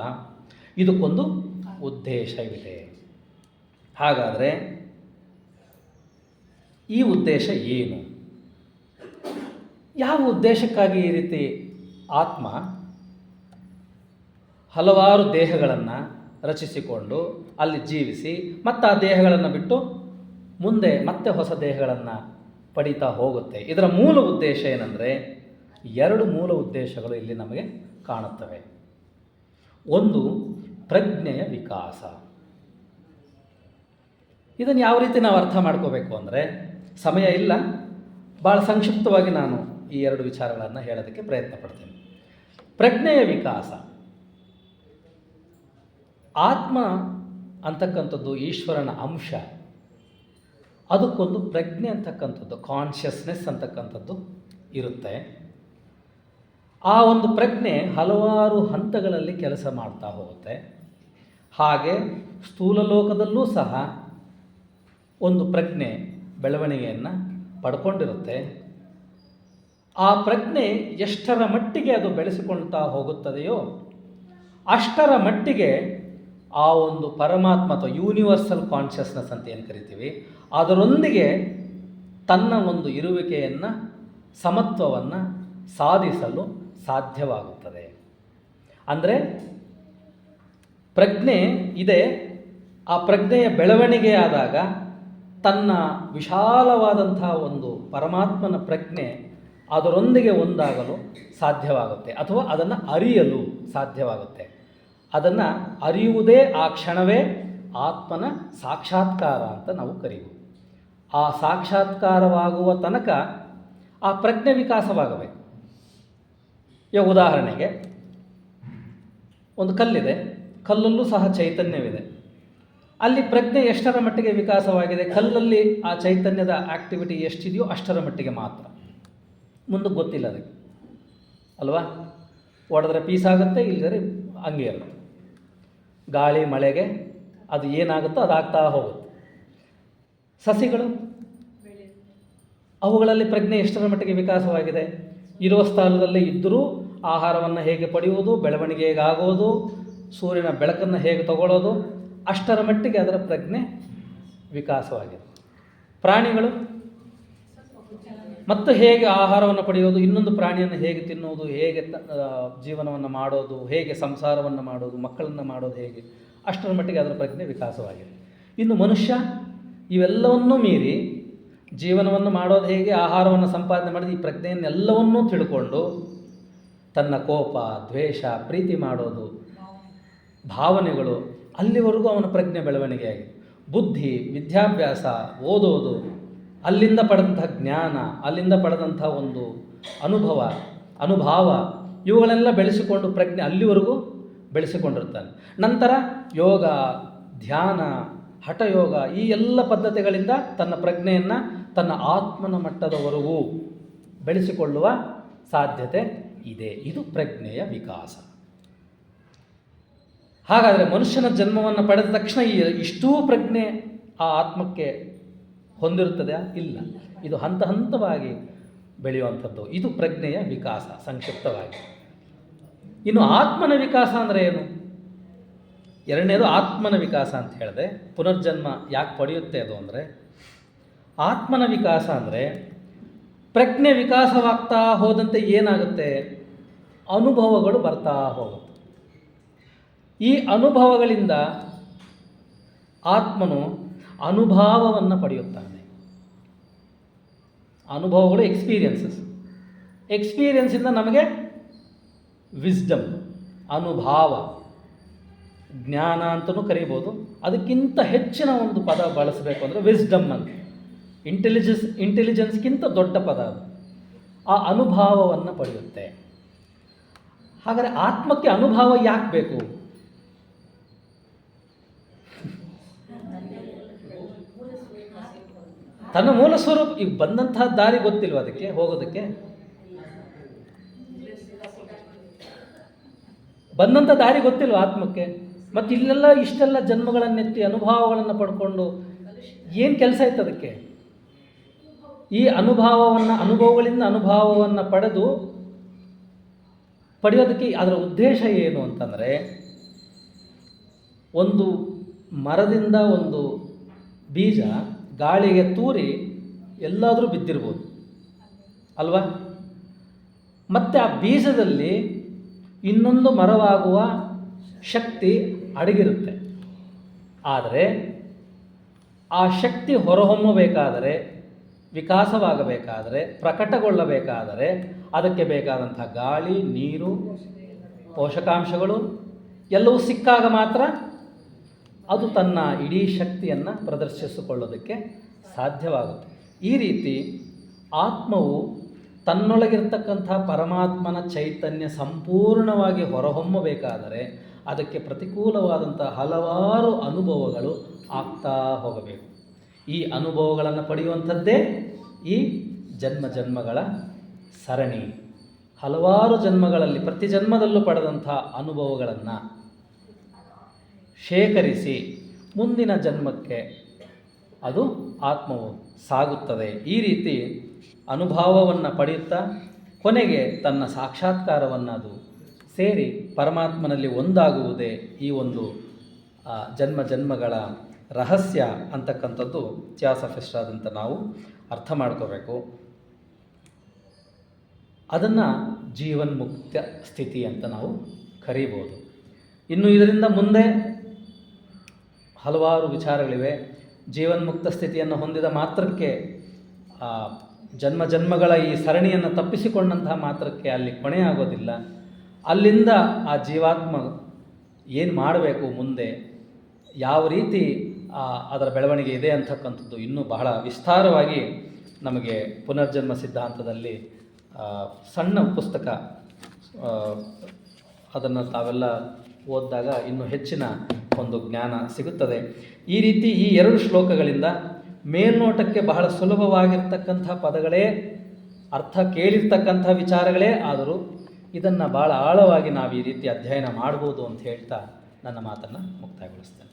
Speaker 1: ಇದಕ್ಕೊಂದು ಉದ್ದೇಶವಿದೆ. ಹಾಗಾದರೆ ಈ ಉದ್ದೇಶ ಏನು? ಯಾವ ಉದ್ದೇಶಕ್ಕಾಗಿ ಈ ರೀತಿ ಆತ್ಮ ಹಲವಾರು ದೇಹಗಳನ್ನು ರಚಿಸಿಕೊಂಡು ಅಲ್ಲಿ ಜೀವಿಸಿ ಮತ್ತು ಆ ದೇಹಗಳನ್ನು ಬಿಟ್ಟು ಮುಂದೆ ಮತ್ತೆ ಹೊಸ ದೇಹಗಳನ್ನು ಪಡೀತಾ ಹೋಗುತ್ತೆ? ಇದರ ಮೂಲ ಉದ್ದೇಶ ಏನಂದರೆ, ಎರಡು ಮೂಲ ಉದ್ದೇಶಗಳು ಇಲ್ಲಿ ನಮಗೆ ಕಾಣುತ್ತವೆ. ಒಂದು ಪ್ರಜ್ಞೆಯ ವಿಕಾಸ. ಇದನ್ನು ಯಾವ ರೀತಿ ನಾವು ಅರ್ಥ ಮಾಡ್ಕೋಬೇಕು ಅಂದರೆ, ಸಮಯ ಇಲ್ಲ, ಭಾಳ ಸಂಕ್ಷಿಪ್ತವಾಗಿ ನಾನು ಈ ಎರಡು ವಿಚಾರಗಳನ್ನು ಹೇಳೋದಕ್ಕೆ ಪ್ರಯತ್ನ ಪಡ್ತೀನಿ. ಪ್ರಜ್ಞೆಯ ವಿಕಾಸ, ಆತ್ಮ ಅಂತಕ್ಕಂಥದ್ದು ಈಶ್ವರನ ಅಂಶ, ಅದಕ್ಕೊಂದು ಪ್ರಜ್ಞೆ ಅಂತಕ್ಕಂಥದ್ದು, ಕಾನ್ಷಿಯಸ್ನೆಸ್ ಅಂತಕ್ಕಂಥದ್ದು ಇರುತ್ತೆ. ಆ ಒಂದು ಪ್ರಜ್ಞೆ ಹಲವಾರು ಹಂತಗಳಲ್ಲಿ ಕೆಲಸ ಮಾಡ್ತಾ ಹೋಗುತ್ತೆ. ಹಾಗೆ ಸ್ಥೂಲ ಲೋಕದಲ್ಲೂ ಸಹ ಒಂದು ಪ್ರಜ್ಞೆ ಬೆಳವಣಿಗೆಯನ್ನು ಪಡ್ಕೊಂಡಿರುತ್ತೆ. ಆ ಪ್ರಜ್ಞೆ ಎಷ್ಟರ ಮಟ್ಟಿಗೆ ಅದು ಬೆಳೆಸಿಕೊಳ್ತಾ ಹೋಗುತ್ತದೆಯೋ ಅಷ್ಟರ ಮಟ್ಟಿಗೆ ಆ ಒಂದು ಪರಮಾತ್ಮ ಅಥವಾ ಯೂನಿವರ್ಸಲ್ ಕಾನ್ಷಿಯಸ್ನೆಸ್ ಅಂತ ಏನು ಕರಿತೀವಿ, ಅದರೊಂದಿಗೆ ತನ್ನ ಒಂದು ಇರುವಿಕೆಯನ್ನು, ಸಮತ್ವವನ್ನು ಸಾಧಿಸಲು ಸಾಧ್ಯವಾಗುತ್ತದೆ. ಅಂದರೆ ಪ್ರಜ್ಞೆ ಇದೆ, ಆ ಪ್ರಜ್ಞೆಯ ಬೆಳವಣಿಗೆ ಆದಾಗ ತನ್ನ ವಿಶಾಲವಾದಂಥ ಒಂದು ಪರಮಾತ್ಮನ ಪ್ರಜ್ಞೆ ಅದರೊಂದಿಗೆ ಒಂದಾಗಲು ಸಾಧ್ಯವಾಗುತ್ತೆ ಅಥವಾ ಅದನ್ನು ಅರಿಯಲು ಸಾಧ್ಯವಾಗುತ್ತೆ. ಅದನ್ನು ಅರಿಯುವುದೇ ಆ ಕ್ಷಣವೇ ಆತ್ಮನ ಸಾಕ್ಷಾತ್ಕಾರ ಅಂತ ನಾವು ಕರೆಯುವುದು. ಆ ಸಾಕ್ಷಾತ್ಕಾರವಾಗುವ ತನಕ ಆ ಪ್ರಜ್ಞೆ ವಿಕಾಸವಾಗಬೇಕು. ಈಗ ಉದಾಹರಣೆಗೆ ಒಂದು ಕಲ್ಲಿದೆ, ಕಲ್ಲಲ್ಲೂ ಸಹ ಚೈತನ್ಯವಿದೆ. ಅಲ್ಲಿ ಪ್ರಜ್ಞೆ ಎಷ್ಟರ ಮಟ್ಟಿಗೆ ವಿಕಾಸವಾಗಿದೆ, ಕಲ್ಲಲ್ಲಿ ಆ ಚೈತನ್ಯದ ಆ್ಯಕ್ಟಿವಿಟಿ ಎಷ್ಟಿದೆಯೋ ಅಷ್ಟರ ಮಟ್ಟಿಗೆ ಮಾತ್ರ, ಮುಂದಕ್ಕೆ ಗೊತ್ತಿಲ್ಲ ಅದಕ್ಕೆ ಅಲ್ವಾ? ಹೊಡೆದ್ರೆ ಪೀಸ್ ಆಗುತ್ತೆ, ಇಲ್ಲದ್ರೆ ಹಂಗೆ ಇರುತ್ತೆ. ಗಾಳಿ ಮಳೆಗೆ ಅದು ಏನಾಗುತ್ತೋ ಅದಾಗ್ತಾ ಹೋಗುತ್ತೆ. ಸಸಿಗಳು, ಅವುಗಳಲ್ಲಿ ಪ್ರಜ್ಞೆ ಎಷ್ಟರ ಮಟ್ಟಿಗೆ ವಿಕಾಸವಾಗಿದೆ, ಇರುವ ಸ್ಥಳದಲ್ಲೇ ಇದ್ದರೂ ಆಹಾರವನ್ನು ಹೇಗೆ ಪಡೆಯುವುದು, ಬೆಳವಣಿಗೆ ಹೇಗಾಗೋದು, ಸೂರ್ಯನ ಬೆಳಕನ್ನು ಹೇಗೆ ತಗೊಳ್ಳೋದು, ಅಷ್ಟರ ಮಟ್ಟಿಗೆ ಅದರ ಪ್ರಜ್ಞೆ ವಿಕಾಸವಾಗಿದೆ. ಪ್ರಾಣಿಗಳು ಮತ್ತು ಹೇಗೆ ಆಹಾರವನ್ನು ಪಡೆಯೋದು, ಇನ್ನೊಂದು ಪ್ರಾಣಿಯನ್ನು ಹೇಗೆ ತಿನ್ನುವುದು, ಹೇಗೆ ಜೀವನವನ್ನು ಮಾಡೋದು, ಹೇಗೆ ಸಂಸಾರವನ್ನು ಮಾಡೋದು, ಮಕ್ಕಳನ್ನು ಮಾಡೋದು ಹೇಗೆ, ಅಷ್ಟರ ಮಟ್ಟಿಗೆ ಅದರ ಪ್ರಜ್ಞೆ ವಿಕಾಸವಾಗಿದೆ. ಇನ್ನು ಮನುಷ್ಯ ಇವೆಲ್ಲವನ್ನೂ ಮೀರಿ ಜೀವನವನ್ನು ಮಾಡೋದು ಹೇಗೆ, ಆಹಾರವನ್ನು ಸಂಪಾದನೆ ಮಾಡೋದು, ಈ ಪ್ರಜ್ಞೆಯನ್ನೆಲ್ಲವನ್ನೂ ತಿಳ್ಕೊಂಡು ತನ್ನ ಕೋಪ, ದ್ವೇಷ, ಪ್ರೀತಿ ಮಾಡೋದು, ಭಾವನೆಗಳು, ಅಲ್ಲಿವರೆಗೂ ಅವನ ಪ್ರಜ್ಞೆ ಬೆಳವಣಿಗೆಯಾಗಿದೆ. ಬುದ್ಧಿ, ವಿದ್ಯಾಭ್ಯಾಸ, ಓದೋದು, ಅಲ್ಲಿಂದ ಪಡೆದಂಥ ಜ್ಞಾನ, ಅಲ್ಲಿಂದ ಪಡೆದಂಥ ಒಂದು ಅನುಭಾವ ಇವುಗಳೆಲ್ಲ ಬೆಳೆಸಿಕೊಂಡು ಪ್ರಜ್ಞೆ ಅಲ್ಲಿವರೆಗೂ ಬೆಳೆಸಿಕೊಂಡಿರ್ತಾನೆ. ನಂತರ ಯೋಗ, ಧ್ಯಾನ, ಹಠಯೋಗ ಈ ಎಲ್ಲ ಪದ್ಧತಿಗಳಿಂದ ತನ್ನ ಪ್ರಜ್ಞೆಯನ್ನು ತನ್ನ ಆತ್ಮನ ಮಟ್ಟದವರೆಗೂ ಬೆಳೆಸಿಕೊಳ್ಳುವ ಸಾಧ್ಯತೆ ಇದೆ. ಇದು ಪ್ರಜ್ಞೆಯ ವಿಕಾಸ. ಹಾಗಾದರೆ ಮನುಷ್ಯನ ಜನ್ಮವನ್ನು ಪಡೆದ ತಕ್ಷಣ ಇಷ್ಟೂ ಪ್ರಜ್ಞೆ ಆ ಆತ್ಮಕ್ಕೆ ಹೊಂದಿರುತ್ತದೆ? ಇಲ್ಲ. ಇದು ಹಂತ ಹಂತವಾಗಿ ಬೆಳೆಯುವಂಥದ್ದು. ಇದು ಪ್ರಜ್ಞೆಯ ವಿಕಾಸ ಸಂಕ್ಷಿಪ್ತವಾಗಿ. ಇನ್ನು ಆತ್ಮನ ವಿಕಾಸ ಅಂದರೆ ಏನು? ಎರಡನೇದು ಆತ್ಮನ ವಿಕಾಸ ಅಂತ ಹೇಳಿದೆ. ಪುನರ್ಜನ್ಮ ಯಾಕೆ ಪಡೆಯುತ್ತೆ ಅದು ಅಂದರೆ, ಆತ್ಮನ ವಿಕಾಸ ಅಂದರೆ ಪ್ರಜ್ಞೆ ವಿಕಾಸವಾಗ್ತಾ ಹೋದಂತೆ ಏನಾಗುತ್ತೆ? ಅನುಭವಗಳು ಬರ್ತಾ ಹೋಗುತ್ತೆ. ಈ ಅನುಭವಗಳಿಂದ ಆತ್ಮನು ಅನುಭಾವವನ್ನು ಪಡೆಯುತ್ತಾನೆ. ಅನುಭವಗಳು ಎಕ್ಸ್ಪೀರಿಯನ್ಸಿಂದ ನಮಗೆ ವಿಸ್ಡಮ್, ಅನುಭಾವ, ಜ್ಞಾನ ಅಂತಲೂ ಕರೀಬೋದು. ಅದಕ್ಕಿಂತ ಹೆಚ್ಚಿನ ಒಂದು ಪದ ಬಳಸಬೇಕು ಅಂದರೆ ವಿಸ್ಡಮ್ ಅಂತ. ಇಂಟೆಲಿಜೆನ್ಸ್ಗಿಂತ ದೊಡ್ಡ ಪದ ಅದು. ಆ ಅನುಭಾವವನ್ನು ಪಡೆಯುತ್ತೆ. ಹಾಗಾದರೆ ಆತ್ಮಕ್ಕೆ ಅನುಭವ ಯಾಕೆ ಬೇಕು? ತನ್ನ ಮೂಲ ಸ್ವರೂಪ ಈಗ ಬಂದಂತಹ ದಾರಿ ಗೊತ್ತಿಲ್ವ ಅದಕ್ಕೆ ಹೋಗೋದಕ್ಕೆ? ಬಂದಂಥ ದಾರಿ ಗೊತ್ತಿಲ್ವ ಆತ್ಮಕ್ಕೆ? ಮತ್ತು ಇಲ್ಲೆಲ್ಲ ಇಷ್ಟೆಲ್ಲ ಜನ್ಮಗಳನ್ನೆತ್ತಿ ಅನುಭವಗಳನ್ನು ಪಡ್ಕೊಂಡು ಏನು ಕೆಲಸ ಇತ್ತು ಅದಕ್ಕೆ? ಈ ಅನುಭವಗಳಿಂದ ಅನುಭವವನ್ನು ಪಡೆಯೋದಕ್ಕೆ ಅದರ ಉದ್ದೇಶ ಏನು ಅಂತಂದರೆ, ಒಂದು ಮರದಿಂದ ಒಂದು ಬೀಜ ಗಾಳಿಗೆ ತೂರಿ ಎಲ್ಲಾದರೂ ಬಿದ್ದಿರ್ಬೋದು ಅಲ್ವಾ? ಮತ್ತು ಆ ಬೀಜದಲ್ಲಿ ಇನ್ನೊಂದು ಮರವಾಗುವ ಶಕ್ತಿ ಅಡಗಿರುತ್ತೆ. ಆದರೆ ಆ ಶಕ್ತಿ ಹೊರಹೊಮ್ಮಬೇಕಾದರೆ, ವಿಕಾಸವಾಗಬೇಕಾದರೆ, ಪ್ರಕಟಗೊಳ್ಳಬೇಕಾದರೆ ಅದಕ್ಕೆ ಬೇಕಾದಂಥ ಗಾಳಿ, ನೀರು, ಪೋಷಕಾಂಶಗಳು ಎಲ್ಲವೂ ಸಿಕ್ಕಾಗ ಮಾತ್ರ ಅದು ತನ್ನ ಇಡೀ ಶಕ್ತಿಯನ್ನು ಪ್ರದರ್ಶಿಸಿಕೊಳ್ಳೋದಕ್ಕೆ ಸಾಧ್ಯವಾಗುತ್ತೆ. ಈ ರೀತಿ ಆತ್ಮವು ತನ್ನೊಳಗಿರ್ತಕ್ಕಂಥ ಪರಮಾತ್ಮನ ಚೈತನ್ಯ ಸಂಪೂರ್ಣವಾಗಿ ಹೊರಹೊಮ್ಮಬೇಕಾದರೆ ಅದಕ್ಕೆ ಪ್ರತಿಕೂಲವಾದಂಥ ಹಲವಾರು ಅನುಭವಗಳು ಆಗ್ತಾ ಹೋಗಬೇಕು. ಈ ಅನುಭವಗಳನ್ನು ಪಡೆಯುವಂಥದ್ದೇ ಈ ಜನ್ಮಗಳ ಸರಣಿ. ಹಲವಾರು ಜನ್ಮಗಳಲ್ಲಿ ಪ್ರತಿ ಜನ್ಮದಲ್ಲೂ ಪಡೆದಂಥ ಅನುಭವಗಳನ್ನು ಶೇಖರಿಸಿ ಮುಂದಿನ ಜನ್ಮಕ್ಕೆ ಅದು ಆತ್ಮವು ಸಾಗುತ್ತದೆ. ಈ ರೀತಿ ಅನುಭವವನ್ನು ಪಡೆಯುತ್ತಾ ಕೊನೆಗೆ ತನ್ನ ಸಾಕ್ಷಾತ್ಕಾರವನ್ನು ಅದು ಸೇರಿ ಪರಮಾತ್ಮನಲ್ಲಿ ಒಂದಾಗುವುದೇ ಈ ಒಂದು ಜನ್ಮಗಳ ರಹಸ್ಯ ಅಂತಕ್ಕಂಥದ್ದು ಥಿಯಾಸಫಿಸ್ಟ್ ನಾವು ಅರ್ಥ ಮಾಡ್ಕೋಬೇಕು. ಅದನ್ನು ಜೀವನ್ಮುಕ್ತ ಸ್ಥಿತಿ ಅಂತ ನಾವು ಕರೀಬೋದು. ಇನ್ನು ಇದರಿಂದ ಮುಂದೆ ಹಲವಾರು ವಿಚಾರಗಳಿವೆ. ಜೀವನ್ಮುಕ್ತ ಸ್ಥಿತಿಯನ್ನು ಹೊಂದಿದ ಮಾತ್ರಕ್ಕೆ ಜನ್ಮಗಳ ಈ ಸರಣಿಯನ್ನು ತಪ್ಪಿಸಿಕೊಂಡಂತಹ ಮಾತ್ರಕ್ಕೆ ಅಲ್ಲಿ ಕೊನೆಯಾಗೋದಿಲ್ಲ. ಅಲ್ಲಿಂದ ಆ ಜೀವಾತ್ಮ ಏನು ಮಾಡಬೇಕು, ಮುಂದೆ ಯಾವ ರೀತಿ ಅದರ ಬೆಳವಣಿಗೆ ಇದೆ ಅಂತಕ್ಕಂಥದ್ದು ಇನ್ನೂ ಬಹಳ ವಿಸ್ತಾರವಾಗಿ ನಮಗೆ ಪುನರ್ಜನ್ಮ ಸಿದ್ಧಾಂತದಲ್ಲಿ ಸಣ್ಣ ಪುಸ್ತಕ, ಅದನ್ನು ತಾವೆಲ್ಲ ಓದಿದಾಗ ಇನ್ನೂ ಹೆಚ್ಚಿನ ಒಂದು ಜ್ಞಾನ ಸಿಗುತ್ತದೆ. ಈ ರೀತಿ ಈ 2 ಶ್ಲೋಕಗಳಿಂದ ಮೇಲ್ನೋಟಕ್ಕೆ ಬಹಳ ಸುಲಭವಾಗಿರ್ತಕ್ಕಂಥ ಪದಗಳೇ, ಅರ್ಥ ಕೇಳಿರ್ತಕ್ಕಂಥ ವಿಚಾರಗಳೇ ಆದರೂ ಇದನ್ನು ಭಾಳ ಆಳವಾಗಿ ನಾವು ಈ ರೀತಿ ಅಧ್ಯಯನ ಮಾಡ್ಬೋದು ಅಂತ ಹೇಳ್ತಾ ನನ್ನ ಮಾತನ್ನು ಮುಕ್ತಾಯಗೊಳಿಸ್ತೇನೆ.